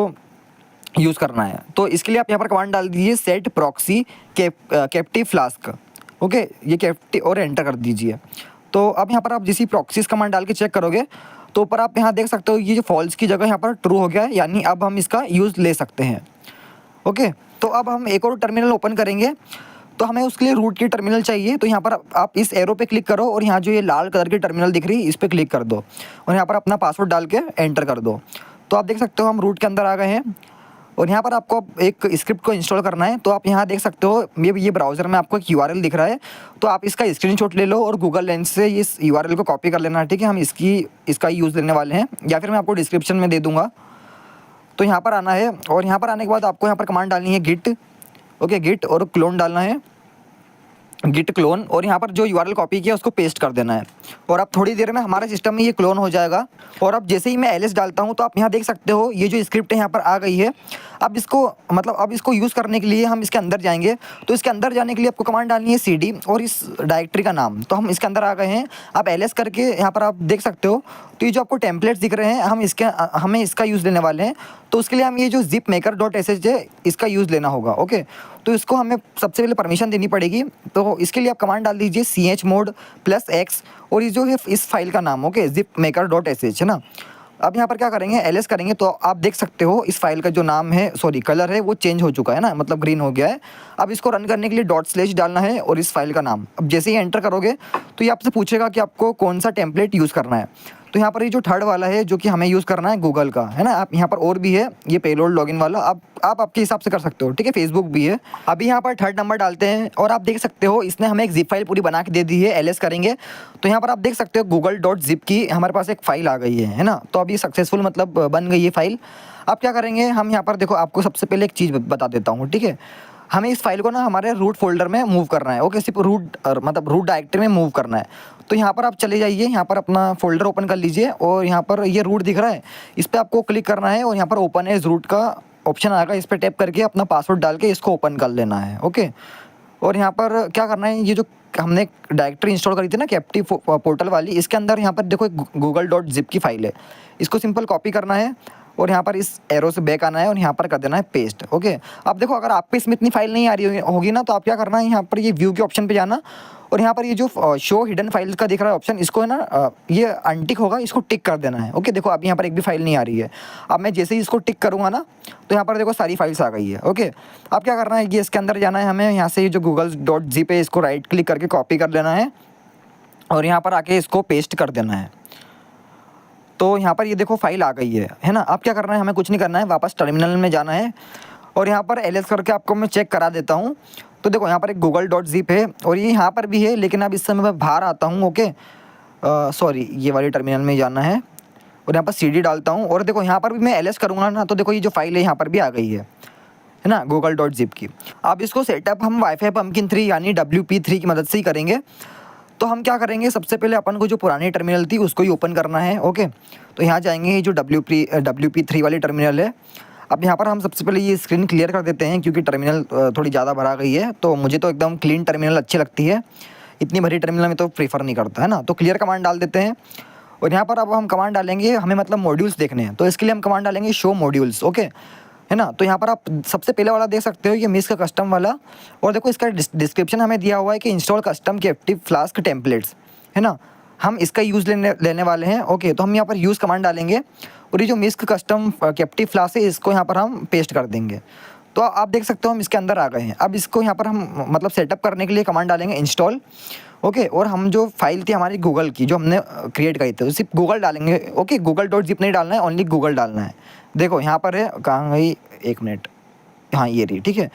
यूज़ करना है। तो इसके लिए आप यहाँ पर कमांड डाल दीजिए set proxy captive flask, okay. ये कैप्टिव और एंटर कर दीजिए। तो अब यहाँ पर आप जिस प्रॉक्सीज कमांड डाल के चेक करोगे तो ऊपर आप यहाँ देख सकते हो, ये जो फॉल्स की जगह यहाँ पर ट्रू हो गया है, यानी अब हम इसका यूज़ ले सकते हैं, ओके। तो अब हम एक और टर्मिनल ओपन करेंगे। तो हमें उसके लिए रूट की टर्मिनल चाहिए। तो यहाँ पर आप इस एरो पे क्लिक करो और यहाँ जो ये लाल कलर की टर्मिनल दिख रही है इस पर क्लिक कर दो और यहाँ पर अपना पासवर्ड डाल के एंटर कर दो। तो आप देख सकते हो हम रूट के अंदर आ गए हैं। और यहाँ पर आपको एक स्क्रिप्ट को इंस्टॉल करना है। तो आप यहाँ देख सकते हो, ये ब्राउज़र में आपको एक URL दिख रहा है। तो आप इसका स्क्रीनशॉट ले लो और गूगल लेंस से इस URL को कॉपी कर लेना, ठीक है। हम इसका ही यूज़ लेने वाले हैं, या फिर मैं आपको डिस्क्रिप्शन में दे दूँगा। तो यहाँ पर आना है और यहाँ पर आने के बाद आपको यहाँ पर कमांड डालनी है गिट, ओके, गिट और क्लोन डालना है, गिट क्लोन और यहाँ पर जो यूआरएल कॉपी किया उसको पेस्ट कर देना है और अब थोड़ी देर में हमारे सिस्टम में ये क्लोन हो जाएगा। और अब जैसे ही मैं एलएस डालता हूँ तो आप यहाँ देख सकते हो ये जो स्क्रिप्ट है यहाँ पर आ गई है। अब इसको यूज़ करने के लिए हम इसके अंदर जाएंगे। तो इसके अंदर जाने के लिए आपको कमांड डालनी है cd और इस डायरेक्टरी का नाम। तो हम इसके अंदर आ गए हैं। आप एलएस करके यहाँ पर आप देख सकते हो। तो ये जो आपको टेम्पलेट्स दिख रहे हैं हमें इसका यूज़ लेने वाले हैं। तो उसके लिए हम ये जो zip maker .sh है इसका यूज़ लेना होगा। ओके, तो इसको हमें सबसे पहले परमिशन देनी पड़ेगी। तो इसके लिए आप कमांड डाल दीजिए chmod +x और ये जो है इस फाइल का नाम ओके zip maker .sh है ना। अब यहाँ पर क्या करेंगे एलएस करेंगे तो आप देख सकते हो इस फाइल का जो नाम है कलर है वो चेंज हो चुका है ना, मतलब ग्रीन हो गया है। अब इसको रन करने के लिए ./ डालना है और इस फाइल का नाम। अब जैसे ही एंटर करोगे तो ये आपसे पूछेगा कि आपको कौन सा टेम्पलेट यूज़ करना है। तो यहाँ पर ये जो थर्ड वाला है जो कि हमें यूज़ करना है गूगल का है ना। आप यहाँ पर और भी है ये पेलोड लॉगिन वाला, आप आपके हिसाब से कर सकते हो, ठीक है। फेसबुक भी है। अभी यहाँ पर थर्ड नंबर डालते हैं और आप देख सकते हो इसने हमें एक जिप फाइल पूरी बना के दे दी है। एलएस करेंगे तो यहाँ पर आप देख सकते हो google.zip की हमारे पास एक फ़ाइल आ गई है ना। तो अभी सक्सेसफुल मतलब बन गई है फाइल। अब क्या करेंगे हम यहाँ पर देखो आपको सबसे पहले एक चीज़ बता देता हूँ, ठीक है। हमें इस फाइल को ना हमारे रूट फोल्डर में मूव करना है। ओके, सिर्फ रूट डायरेक्टरी में मूव करना है। तो यहाँ पर आप चले जाइए, यहाँ पर अपना फोल्डर ओपन कर लीजिए और यहाँ पर ये रूट दिख रहा है, इस पर आपको क्लिक करना है और यहाँ पर ओपन एज रूट का ऑप्शन आएगा, इस पर टैप करके अपना पासवर्ड डाल के इसको ओपन कर लेना है। ओके, और यहाँ पर क्या करना है, ये जो हमने डायरेक्टरी इंस्टॉल करी थी ना कैप्टिव पोर्टल वाली, इसके अंदर यहाँ पर देखो google.zip की फ़ाइल है, इसको सिंपल कॉपी करना है और यहाँ पर इस एरो से बैक आना है और यहाँ पर कर देना है पेस्ट। ओके, अब देखो अगर आपको इसमें इतनी फाइल नहीं आ रही होगी ना तो आप क्या करना है, यहाँ पर ये व्यू के ऑप्शन पे जाना और यहाँ पर ये जो शो हिडन फाइल्स का दिख रहा है ऑप्शन, इसको है ना ये अनटिक होगा, इसको टिक कर देना है। ओके, देखो अभी यहाँ पर एक भी फाइल नहीं आ रही है। अब मैं जैसे ही इसको टिक करूँगा ना तो यहाँ पर देखो सारी फाइल्स आ गई है। ओके, अब क्या करना है, ये इसके अंदर जाना है हमें, यहाँ से ये जो google.zip है इसको राइट क्लिक करके कॉपी कर लेना है और यहाँ पर आके इसको पेस्ट कर देना है। तो यहाँ पर ये देखो फाइल आ गई है ना। अब क्या करना है, हमें कुछ नहीं करना है, वापस टर्मिनल में जाना है और यहाँ पर एलएस करके आपको मैं चेक करा देता हूँ। तो देखो यहाँ पर एक google.zip है और ये यहाँ पर भी है, लेकिन अब इस समय मैं बाहर आता हूँ। ओके, सॉरी, ये वाली टर्मिनल में जाना है और यहाँ पर cd डालता हूँ और देखो यहाँ पर भी मैं एलएस करूँगा ना तो देखो ये जो फाइल है यहाँ पर भी आ गई है ना google.zip की। अब इसको सेटअप हम वाईफाई पम्पकिन 3 यानी WP3 की मदद से ही करेंगे। तो हम क्या करेंगे, सबसे पहले अपन को जो पुरानी टर्मिनल थी उसको ही ओपन करना है। ओके, तो यहाँ जाएंगे, ये जो WP3 वाली टर्मिनल है। अब यहाँ पर हम सबसे पहले ये स्क्रीन क्लियर कर देते हैं क्योंकि टर्मिनल थोड़ी ज़्यादा भरा गई है। तो मुझे तो एकदम क्लीन टर्मिनल अच्छी लगती है, इतनी भरी टर्मिनल में तो प्रीफर नहीं करता है ना। तो क्लियर कमांड डाल देते हैं और यहाँ पर अब हम कमांड डालेंगे, हमें मतलब मॉड्यूल्स देखने हैं तो इसके लिए हम कमांड डालेंगे शो मॉड्यूल्स। ओके, है ना। तो यहाँ पर आप सबसे पहले वाला देख सकते हो, ये मिस का कस्टम वाला, और देखो इसका डिस्क्रिप्शन हमें दिया हुआ है कि install custom captive flask templates, है ना। हम इसका यूज़ लेने वाले हैं। ओके, तो हम यहाँ पर यूज़ कमांड डालेंगे और ये जो मिस्क कस्टम कैप्टिव फ्लास्क है इसको यहाँ पर हम पेस्ट कर देंगे। तो आप देख सकते हो हम इसके अंदर आ गए हैं। अब इसको यहाँ पर हम मतलब सेटअप करने के लिए कमांड डालेंगे इंस्टॉल। ओके, और हम जो फाइल थी हमारी गूगल की जो हमने क्रिएट करी थी सिर्फ गूगल डालेंगे। ओके, google.zip नहीं डालना है, ओनली गूगल डालना है। देखो यहाँ पर है, कहाँ गई, एक मिनट, हाँ ये रही, ठीक है।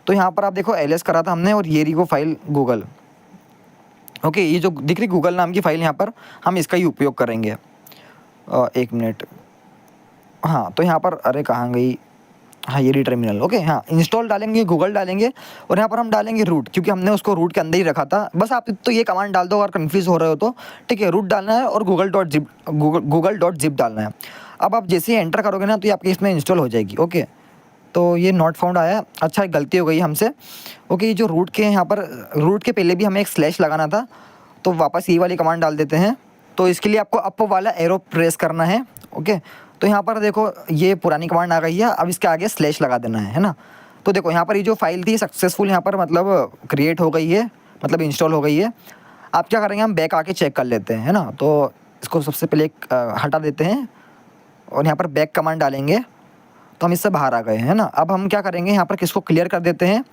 तो यहाँ पर आप देखो एलएस करा था हमने और ये रही वो फाइल गूगल। ओके, ये जो दिख रही गूगल नाम की फ़ाइल, यहाँ पर हम इसका ही उपयोग करेंगे। एक मिनट, हाँ तो यहाँ पर, अरे कहाँ गई, हाँ ये रही टर्मिनल। ओके, हाँ इंस्टॉल डालेंगे, गूगल डालेंगे और यहाँ पर हम डालेंगे रूट, क्योंकि हमने उसको रूट के अंदर ही रखा था। बस आप तो ये कमांड डाल दो अगर कन्फ्यूज़ हो रहे हो तो, ठीक है। रूट डालना है और google.zip डालना है। अब आप जैसे ही एंटर करोगे ना तो ये आपके इसमें इंस्टॉल हो जाएगी। ओके, तो ये नॉट फाउंड आया, अच्छा गलती हो गई हमसे। ओके, ये जो रूट के यहाँ पर, रूट के पहले भी हमें एक स्लैश लगाना था, तो वापस ये वाली कमांड डाल देते हैं। तो इसके लिए आपको अप वाला एरो प्रेस करना है। ओके, तो यहाँ पर देखो ये पुरानी कमांड आ गई है, अब इसके आगे स्लैश लगा देना है ना। तो देखो यहाँ पर ये जो फाइल थी सक्सेसफुल यहाँ पर मतलब क्रिएट हो गई है, मतलब इंस्टॉल हो गई है। आप क्या करेंगे, हम बैक आके चेक कर लेते हैं, है ना। तो इसको सबसे पहले हटा देते हैं और यहाँ पर बैक कमांड डालेंगे तो हम इससे बाहर आ गए हैं ना। अब हम क्या करेंगे, यहाँ पर किसको क्लियर कर देते हैं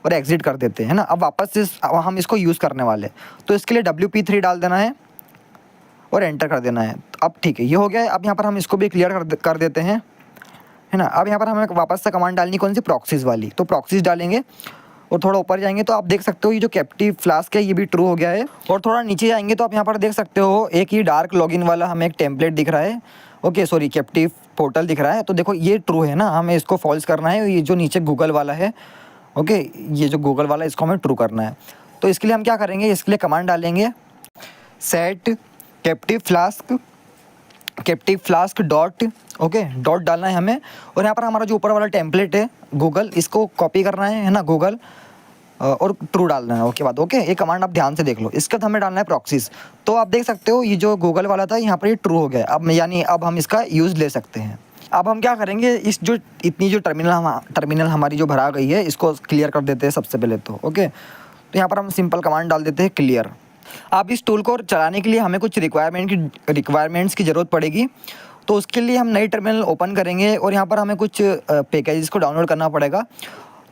और एग्जिट कर देते हैं ना। अब वापस हम इसको यूज़ करने वाले, तो इसके लिए WP3 डाल देना है और एंटर कर देना है। अब ठीक है, ये हो गया है। अब यहाँ पर हम इसको भी क्लियर कर देते हैं, है ना। अब यहाँ पर हमें वापस से कमांड डालनी कौन सी, प्रॉक्सीज वाली। तो प्रॉक्सीज डालेंगे और थोड़ा ऊपर जाएंगे तो आप देख सकते हो ये जो कैप्टिव फ्लास्क है ये भी ट्रू हो गया है। और थोड़ा नीचे जाएंगे तो आप यहाँ पर देख सकते हो एक ही डार्क लॉगिन वाला हमें एक टेम्पलेट दिख रहा है। ओके सॉरी, कैप्टिव पोर्टल दिख रहा है। तो देखो ये ट्रू है ना, हमें इसको फॉल्स करना है। ये जो नीचे गूगल वाला है, ओके, ये जो गूगल वाला है इसको हमें ट्रू करना है। तो इसके लिए हम क्या करेंगे, इसके लिए कमांड डालेंगे set captive flask dot, okay, dot डालना है हमें। और यहाँ पर हमारा जो ऊपर वाला टेम्पलेट है गूगल, इसको कॉपी करना है ना, गूगल, और ट्रू डालना है। ओके बात, ओके, ये कमांड आप ध्यान से देख लो। इसके बाद हमें डालना है प्रॉक्सीज। तो आप देख सकते हो ये जो गूगल वाला था यहाँ पर ये ट्रू हो गया। अब यानी अब हम इसका यूज़ ले सकते हैं। अब हम क्या करेंगे, इस जो इतनी जो टर्मिनल हमारी जो भरा गई है इसको क्लियर कर देते हैं सबसे पहले तो। ओके, तो यहाँ पर हम सिंपल कमांड डाल देते हैं क्लियर। अब इस टूल को चलाने के लिए हमें कुछ रिक्वायरमेंट्स की ज़रूरत पड़ेगी। तो उसके लिए हम नई टर्मिनल ओपन करेंगे और यहाँ पर हमें कुछ पैकेजेस को डाउनलोड करना पड़ेगा।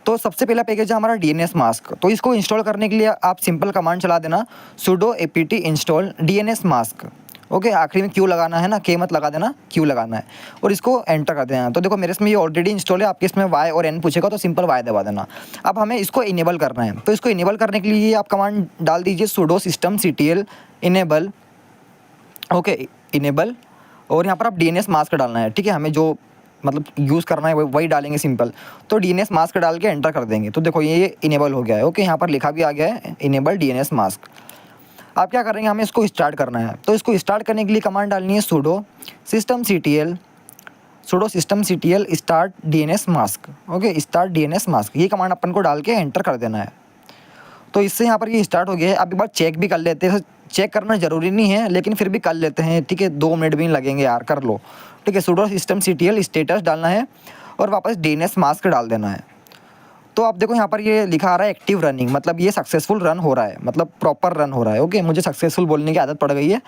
तो सबसे पहला पैकेज है हमारा DNS मास्क। तो इसको इंस्टॉल करने के लिए आप सिंपल कमांड चला देना sudo apt install DNS mask. Okay, आखिरी में क्यू लगाना है ना, के मत लगा देना, क्यू लगाना है और इसको एंटर कर देना। तो देखो मेरे इसमें ये ऑलरेडी इंस्टॉल है, आपके इसमें Y और N पूछेगा तो सिंपल Y दबा देना। अब हमें इसको इनेबल करना है। तो इसको इनेबल करने के लिए आप कमांड डाल दीजिए sudo systemctl enable, okay, enable, और यहाँ पर आप DNS मास्क डालना है। ठीक है, हमें जो मतलब यूज़ करना है वही डालेंगे सिंपल। तो DNS मास्क डाल के एंटर कर देंगे। तो देखो ये इनेबल हो गया है। ओके, यहाँ पर लिखा भी आ गया है इनेबल DNS मास्क। आप क्या करेंगे, हमें इसको स्टार्ट करना है। तो इसको स्टार्ट करने के लिए कमांड डालनी है sudo systemctl start DNS mask. Okay, start DNS mask, ये कमांड अपन को डाल के एंटर कर देना है। तो इससे यहाँ पर ये स्टार्ट हो गया है। अब एक बार चेक भी कर लेते हैं, चेक करना ज़रूरी नहीं है लेकिन फिर भी कर लेते हैं। ठीक है, 2 मिनट भी नहीं लगेंगे यार, कर लो। ठीक है, sudo systemctl स्टेटस डालना है और वापस DNS मास्क डाल देना है। तो आप देखो यहाँ पर ये लिखा आ रहा है एक्टिव रनिंग, मतलब ये सक्सेसफुल रन हो रहा है, मतलब प्रॉपर रन हो रहा है। ओके, मुझे सक्सेसफुल बोलने की आदत पड़ गई है।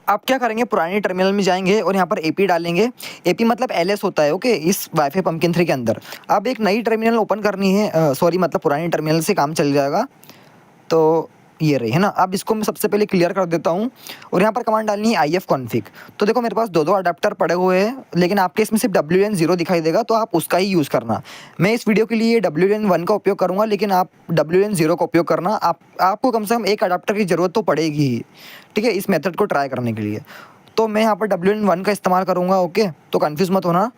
आप क्या करेंगे, पुरानी टर्मिनल में जाएंगे और यहाँ पर AP डालेंगे। AP मतलब LS होता है। ओके, इस वाईफाई पंपकिन 3 के अंदर अब एक नई टर्मिनल ओपन करनी है। सॉरी, मतलब पुरानी टर्मिनल से काम चल जाएगा। तो ये रही है ना। अब इसको मैं सबसे पहले क्लियर कर देता हूँ और यहाँ पर कमांड डालनी है IF config। तो देखो मेरे पास 2 अडाप्टर पड़े हुए हैं लेकिन आपके इसमें सिर्फ WLAN 0 दिखाई देगा, तो आप उसका ही यूज़ करना। मैं इस वीडियो के लिए WLAN 1 का उपयोग करूँगा लेकिन आप WLAN 0 का उपयोग करना। आपको कम से कम एक अडाप्टर की ज़रूरत तो पड़ेगी ही। ठीक है, इस मेथड को ट्राई करने के लिए। तो मैं यहाँ पर WLAN 1 का इस्तेमाल करूँगा। ओके, तो कन्फ्यूज़ मत होना,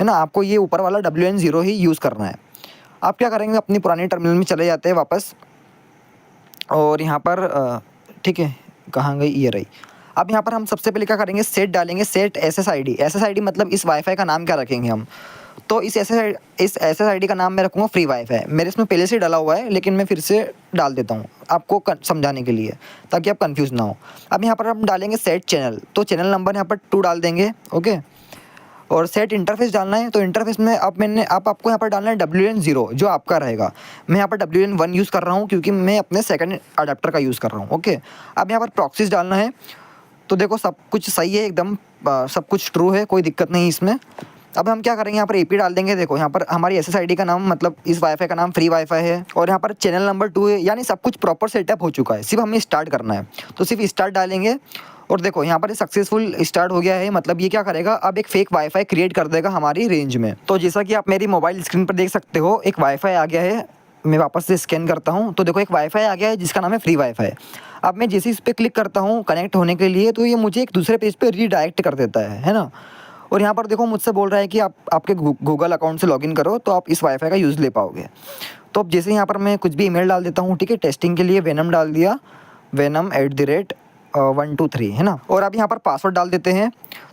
है ना, आपको ये ऊपर वाला WLAN 0 ही यूज़ करना है। आप क्या करेंगे, अपनी पुरानी टर्मिनल में चले जाते हैं वापस और यहाँ पर ठीक है, कहाँ गई, ये रही। अब यहाँ पर हम सबसे पहले क्या करेंगे, सेट डालेंगे, सेट SSID मतलब इस वाईफाई का नाम क्या रखेंगे हम। तो इस SSID का नाम मैं रखूँगा फ्री वाईफाई। मेरे इसमें पहले से डाला हुआ है लेकिन मैं फिर से डाल देता हूँ आपको समझाने के लिए ताकि आप कंफ्यूज ना हो। अब यहाँ पर हम डालेंगे सेट चैनल। तो चैनल नंबर यहाँ पर 2 डाल देंगे। ओके, और सेट इंटरफेस डालना है। तो इंटरफेस में आपको यहाँ पर डालना है WLAN 0 जो आपका रहेगा। मैं यहाँ पर WLAN 1 यूज़ कर रहा हूँ क्योंकि मैं अपने सेकंड अडाप्टर का यूज़ कर रहा हूँ। ओके, अब यहाँ पर प्रॉक्सीज डालना है। तो देखो सब कुछ सही है एकदम, सब कुछ ट्रू है, कोई दिक्कत नहीं इसमें। अब हम क्या करेंगे, यहाँ पर AP डाल देंगे। देखो यहाँ पर हमारी SSID का नाम, मतलब इस वाईफाई का नाम फ्री वाईफाई है और यहाँ पर चैनल नंबर 2 है, यानी सब कुछ प्रॉपर सेटअप हो चुका है, सिर्फ हमें स्टार्ट करना है। तो सिर्फ स्टार्ट डालेंगे और देखो यहाँ पर सक्सेसफुल स्टार्ट हो गया है। मतलब ये क्या करेगा, अब एक फेक वाईफाई क्रिएट कर देगा हमारी रेंज में। तो जैसा कि आप मेरी मोबाइल स्क्रीन पर देख सकते हो, एक वाईफाई आ गया है। मैं वापस से स्कैन करता हूँ तो देखो एक वाईफाई आ गया है जिसका नाम है फ्री वाईफाई। अब मैं जैसे इस पर क्लिक करता हूँ कनेक्ट होने के लिए, तो ये मुझे एक दूसरे पेज पे रीडायरेक्ट कर देता है ना। और यहाँ पर देखो मुझसे बोल रहा है कि आपके गूगल अकाउंट से लॉगिन करो तो आप इस वाईफाई का यूज़ ले पाओगे। तो अब जैसे यहाँ पर मैं कुछ भी ईमेल डाल देता हूँ, ठीक है, टेस्टिंग के लिए वेनम डाल दिया, venom@123, है ना। और अब यहाँ पर पासवर्ड डाल देते हैं।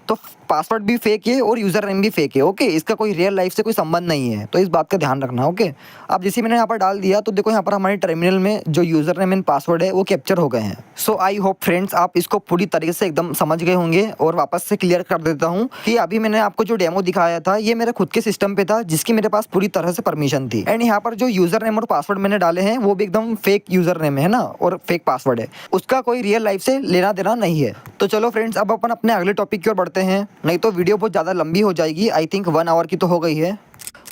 तो पासवर्ड भी फेक है और यूज़र नेम भी फेक है। ओके, इसका कोई रियल लाइफ से कोई संबंध नहीं है, तो इस बात का ध्यान रखना। ओके, अब जैसे मैंने यहाँ पर डाल दिया तो देखो यहाँ पर हमारे टर्मिनल में जो यूज़र नेम एंड पासवर्ड है वो कैप्चर हो गए हैं। सो आई होप फ्रेंड्स आप इसको पूरी तरीके से एकदम समझ गए होंगे। और वापस से क्लियर कर देता हूँ कि अभी मैंने आपको जो डेमो दिखाया था ये मेरे खुद के सिस्टम पे था जिसकी मेरे पास पूरी तरह से परमिशन थी। एंड यहाँ पर जो यूज़र नेम और पासवर्ड मैंने डाले हैं वो भी एकदम फेक यूज़र नेम है ना और फेक पासवर्ड है, उसका कोई रियल लाइफ से लेना देना नहीं है। तो चलो फ्रेंड्स, अब अपन अपने अगले टॉपिक की ओर बढ़ते हैं, नहीं तो वीडियो बहुत ज़्यादा लंबी हो जाएगी। आई थिंक 1 आवर की तो हो गई है।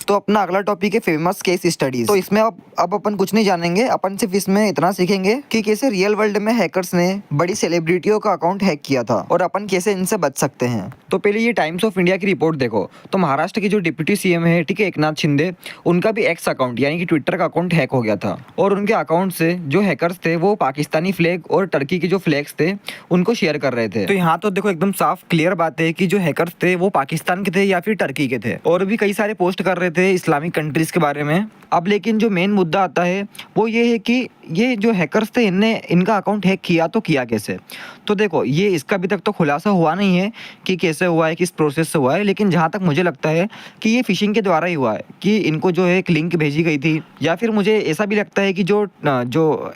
तो अपना अगला टॉपिक है फेमस केस स्टडीज। तो इसमें अब अपन कुछ नहीं जानेंगे, अपन सिर्फ इसमें इतना सीखेंगे कि कैसे रियल वर्ल्ड में हैकर्स ने बड़ी सेलिब्रिटियों का अकाउंट हैक किया था और अपन कैसे इनसे बच सकते हैं। तो पहले ये टाइम्स ऑफ इंडिया की रिपोर्ट देखो। तो महाराष्ट्र के जो डिप्टी CM है, ठीक है, एकनाथ शिंदे, उनका भी एक्स अकाउंट यानी कि ट्विटर का अकाउंट हैक हो गया था। और उनके अकाउंट से जो हैकर्स थे वो पाकिस्तानी फ्लैग और टर्की के जो फ्लैग्स थे उनको शेयर कर रहे थे। तो यहाँ तो देखो एकदम साफ क्लियर बात है कि जो हैकर्स थे वो पाकिस्तान के थे या फिर टर्की के थे। और भी कई सारे पोस्ट कर रहे थे थे इस्लामिक कंट्रीज़ के बारे में। अब लेकिन जो मेन मुद्दा आता है वो ये है कि ये जो हैकर्स थे इनका अकाउंट हैक किया तो किया कैसे? तो देखो ये इसका अभी तक तो खुलासा हुआ नहीं है कि कैसे हुआ है, किस प्रोसेस से हुआ है, लेकिन जहाँ तक मुझे लगता है कि ये फ़िशिंग के द्वारा ही हुआ है कि इनको जो है एक लिंक भेजी गई थी, या फिर मुझे ऐसा भी लगता है कि जो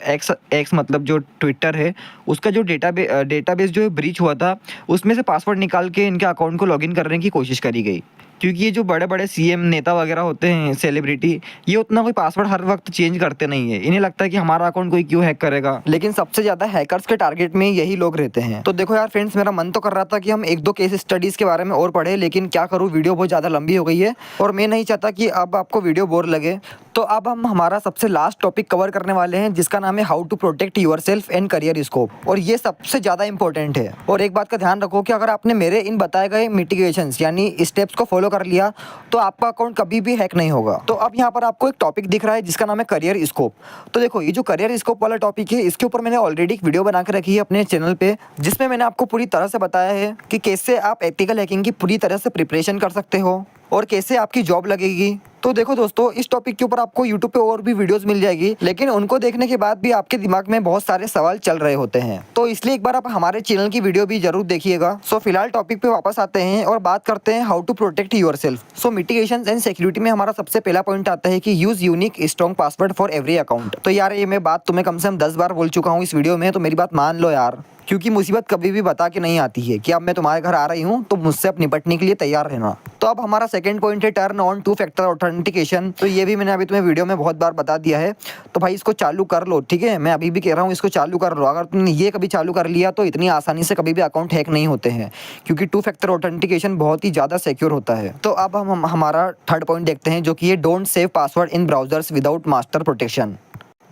एक्स मतलब जो ट्विटर है उसका जो डेटाबेस जो है ब्रीच हुआ था, उसमें से पासवर्ड निकाल के इनके अकाउंट को लॉगिन करने की कोशिश करी गई। क्योंकि ये जो बड़े-बड़े सीएम नेता वगैरह होते हैं, सेलिब्रिटी, ये उतना कोई पासवर्ड हर वक्त चेंज करते नहीं है। इन्हें लगता है कि हमारा अकाउंट कोई क्यों हैक करेगा, लेकिन सबसे ज़्यादा हैकर्स के टारगेट में यही लोग रहते हैं। तो देखो यार फ्रेंड्स, मेरा मन तो कर रहा था कि हम 1-2 केस स्टडीज़ के बारे में और पढ़े, लेकिन क्या करूँ, वीडियो बहुत ज़्यादा लंबी हो गई है और मैं नहीं चाहता कि अब आपको वीडियो बोर लगे। तो अब हम हमारा सबसे लास्ट टॉपिक कवर करने वाले हैं, जिसका नाम है how to protect yourself and career scope, और ये सबसे ज़्यादा इंपॉर्टेंट है। और एक बात का ध्यान रखो कि अगर आपने मेरे इन बताए गए मिटिगेशंस यानी स्टेप्स को फॉलो कर लिया तो आपका अकाउंट कभी भी हैक नहीं होगा। तो अब यहाँ पर आपको एक टॉपिक दिख रहा है जिसका नाम है करियर स्कोप। तो देखो ये जो करियर स्कोप वाला टॉपिक है, इसके ऊपर मैंने ऑलरेडी एक वीडियो बना के रखी है अपने चैनल पे, जिसमें मैंने आपको पूरी तरह से बताया है कि कैसे आप एथिकल हैकिंग की पूरी तरह से प्रिपरेशन कर सकते हो और कैसे आपकी जॉब लगेगी। तो देखो दोस्तों, इस टॉपिक के ऊपर आपको यूट्यूब पे और भी वीडियोस मिल जाएगी, लेकिन उनको देखने के बाद भी आपके दिमाग में बहुत सारे सवाल चल रहे होते हैं। तो इसलिए एक बार आप हमारे चैनल की वीडियो भी जरूर देखिएगा। सो फिलहाल टॉपिक पे वापस आते हैं और बात करते हैं how to protect yourself. So mitigation and security में हमारा सबसे पहला पॉइंट आता है कि use unique strong password for every account. तो यार ये मैं बात तुम्हें कम से कम 10 बार बोल चुका हूँ इस वीडियो में, तो मेरी बात मान लो यार, क्योंकि मुसीबत कभी भी बता के नहीं आती है कि अब मैं तुम्हारे घर आ रही हूँ तो मुझसे अब निपटने के लिए तैयार रहना। तो अब हमारा सेकंड पॉइंट है टर्न ऑन 2 फैक्टर ऑथेंटिकेशन। तो ये भी मैंने अभी तुम्हें वीडियो में बहुत बार बता दिया है, तो भाई इसको चालू कर लो, ठीक है। मैं अभी भी कह रहा हूँ इसको चालू कर लो। अगर तुमने ये कभी चालू कर लिया तो इतनी आसानी से कभी भी अकाउंट हैक नहीं होते हैं, क्योंकि 2 फैक्टर ऑथेंटिकेशन बहुत ही ज़्यादा सिक्योर होता है। तो अब हम हमारा थर्ड पॉइंट देखते हैं, जो कि ये don't save password in browsers without master protection.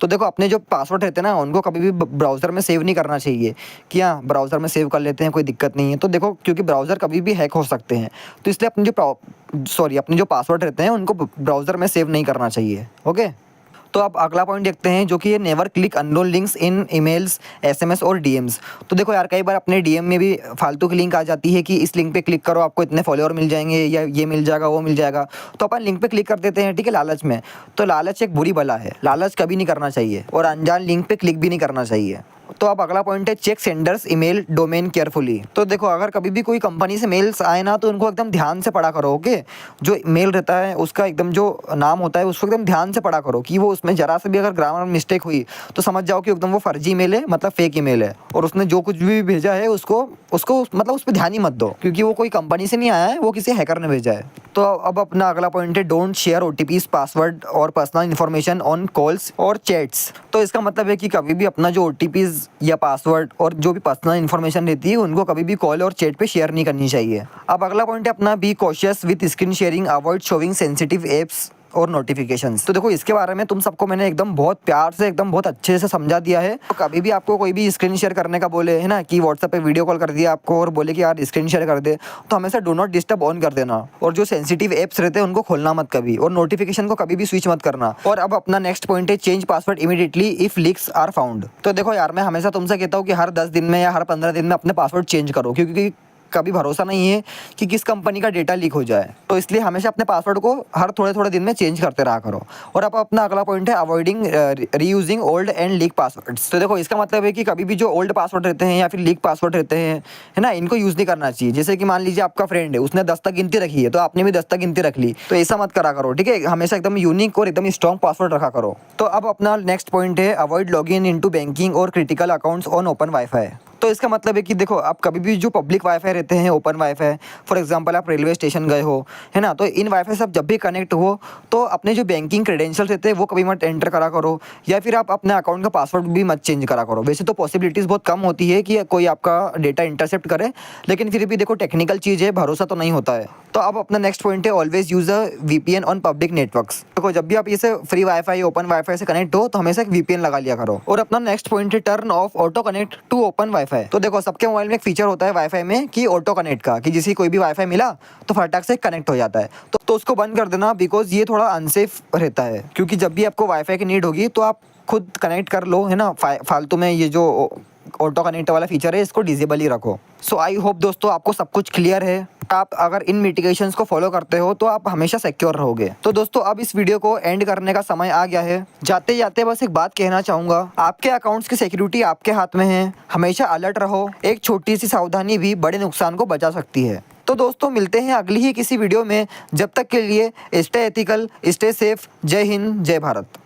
तो देखो अपने जो पासवर्ड रहते हैं ना, उनको कभी भी ब्राउज़र में सेव नहीं करना चाहिए कि हाँ ब्राउज़र में सेव कर लेते हैं, कोई दिक्कत नहीं है। तो देखो क्योंकि ब्राउज़र कभी भी हैक हो सकते हैं, तो इसलिए अपने जो पासवर्ड रहते हैं उनको ब्राउज़र में सेव नहीं करना चाहिए। ओके, तो अब अगला पॉइंट देखते हैं, जो कि ये never click unknown links in emails, SMS और डीएम्स। तो देखो यार कई बार अपने डीएम में भी फालतू की लिंक आ जाती है कि इस लिंक पे क्लिक करो, आपको इतने फॉलोअर मिल जाएंगे, या ये मिल जाएगा, वो मिल जाएगा। तो अपन लिंक पे क्लिक कर देते हैं, ठीक है, लालच में। तो लालच एक बुरी बला है, लालच कभी नहीं करना चाहिए और अनजान लिंक पे क्लिक भी नहीं करना चाहिए। तो अब अगला पॉइंट है check sender's email domain carefully. तो देखो अगर कभी भी कोई कंपनी से मेल्स आए ना, तो उनको एकदम ध्यान से पढ़ा करो। ओके, जो मेल रहता है उसका एकदम जो नाम होता है उसको एकदम ध्यान से पढ़ा करो कि वो उसमें जरा से भी अगर ग्रामर मिस्टेक हुई तो समझ जाओ कि एकदम वो फर्जी मेल है, मतलब फेक ईमेल है, और उसने जो कुछ भी भेजा है उसको मतलब उस पर ध्यान ही मत दो, क्योंकि वो कोई कंपनी से नहीं आया है, वो किसी हैकर ने भेजा है। तो अब अपना अगला पॉइंट है डोंट शेयर ओटीपीज, पासवर्ड और पर्सनल इन्फॉर्मेशन ऑन कॉल्स और चैट्स। तो इसका मतलब है कि कभी भी अपना जो ओटीपीज या पासवर्ड और जो भी पर्सनल इन्फॉर्मेशन रहती है उनको कभी भी कॉल और चैट पे शेयर नहीं करनी चाहिए। अब अगला पॉइंट है अपना be cautious with screen sharing, avoid showing sensitive apps और नोटिफिकेशंस। तो देखो इसके बारे में तुम सबको मैंने एकदम बहुत प्यार से एकदम बहुत अच्छे से समझा दिया है। तो कभी भी आपको कोई भी स्क्रीन शेयर करने का बोले है ना, कि व्हाट्सएप पे वीडियो कॉल कर दिया आपको और बोले कि यार स्क्रीन शेयर कर दे, तो हमेशा डू नॉट डिस्टर्ब ऑन कर देना, और जो सेंसिटिव एप्स रहते हैं उनको खोलना मत कभी, और नोटिफिकेशन को कभी भी स्विच मत करना। और अब अपना नेक्स्ट पॉइंट है change password immediately if leaks are found. तो देखो यार मैं हमेशा तुमसे कहता हूँ कि हर 10 दिन में या हर 15 दिन में अपने पासवर्ड चेंज करो, क्योंकि कभी भरोसा नहीं है कि किस कंपनी का डेटा लीक हो जाए। तो इसलिए हमेशा अपने पासवर्ड को हर थोड़े दिन में चेंज करते रहा करो। और अब अपना अगला पॉइंट है avoiding reusing old and leak passwords. तो देखो इसका मतलब है कि कभी भी जो ओल्ड पासवर्ड रहते हैं या फिर लीक पासवर्ड रहते हैं, है ना, इनको यूज़ नहीं करना चाहिए। जैसे कि मान लीजिए आपका फ्रेंड है, उसने 10 तक गिनती रखी है, तो आपने भी 10 तक गिनती रख ली, तो ऐसा मत करा करो, ठीक है। हमेशा एकदम यूनिक और एकदम स्ट्रॉन्ग पासवर्ड रखा करो। तो अब अपना नेक्स्ट पॉइंट है अवॉइड लॉगिन इनटू बैंकिंग और critical accounts on open wifi. तो इसका मतलब है कि देखो आप कभी भी जो पब्लिक वाईफाई रहते हैं, ओपन वाईफाई, फॉर एग्जांपल आप रेलवे स्टेशन गए हो, है ना, तो इन वाईफाई से आप जब भी कनेक्ट हो तो अपने जो बैंकिंग क्रेडेंशियल रहते हैं वो कभी मत एंटर करा करो, या फिर आप अपने अकाउंट का पासवर्ड भी मत चेंज करा करो। वैसे तो पॉसिबिलिटीज़ बहुत कम होती है कि कोई आपका डेटा इंटरसेप्ट करे, लेकिन फिर भी देखो टेक्निकल चीज़ है, भरोसा तो नहीं होता है। तो अब अपना नेक्स्ट पॉइंट है always use a VPN on public networks. देखो जब भी आप इसे फ्री वाईफाई, ओपन वाईफाई से कनेक्ट हो तो हमेशा एक वीपीएन लगा लिया करो। और अपना नेक्स्ट पॉइंट है turn off auto connect to open wifi. तो देखो सबके मोबाइल में एक फीचर होता है वाईफाई में कि ऑटो कनेक्ट का, कि जिसे कोई भी वाईफाई मिला तो फटाक से कनेक्ट हो जाता है। तो उसको बंद कर देना, बिकॉज ये थोड़ा अनसेफ रहता है, क्योंकि जब भी आपको वाईफाई की नीड होगी तो आप खुद कनेक्ट कर लो, है ना, फालतू में ये जो ऑटो कनेक्ट वाला फीचर है इसको डिसेबल ही रखो। सो आई होप दोस्तों आपको सब कुछ क्लियर है। आप अगर इन मिटिगेशंस को फॉलो करते हो तो आप हमेशा सिक्योर रहोगे। तो दोस्तों अब इस वीडियो को एंड करने का समय आ गया है। जाते जाते बस एक बात कहना चाहूँगा, आपके अकाउंट्स की सिक्योरिटी आपके हाथ में है। हमेशा अलर्ट रहो, एक छोटी सी सावधानी भी बड़े नुकसान को बचा सकती है। तो दोस्तों मिलते हैं अगली ही किसी वीडियो में। जब तक के लिए स्टे एथिकल, स्टे सेफ। जय हिंद, जय भारत।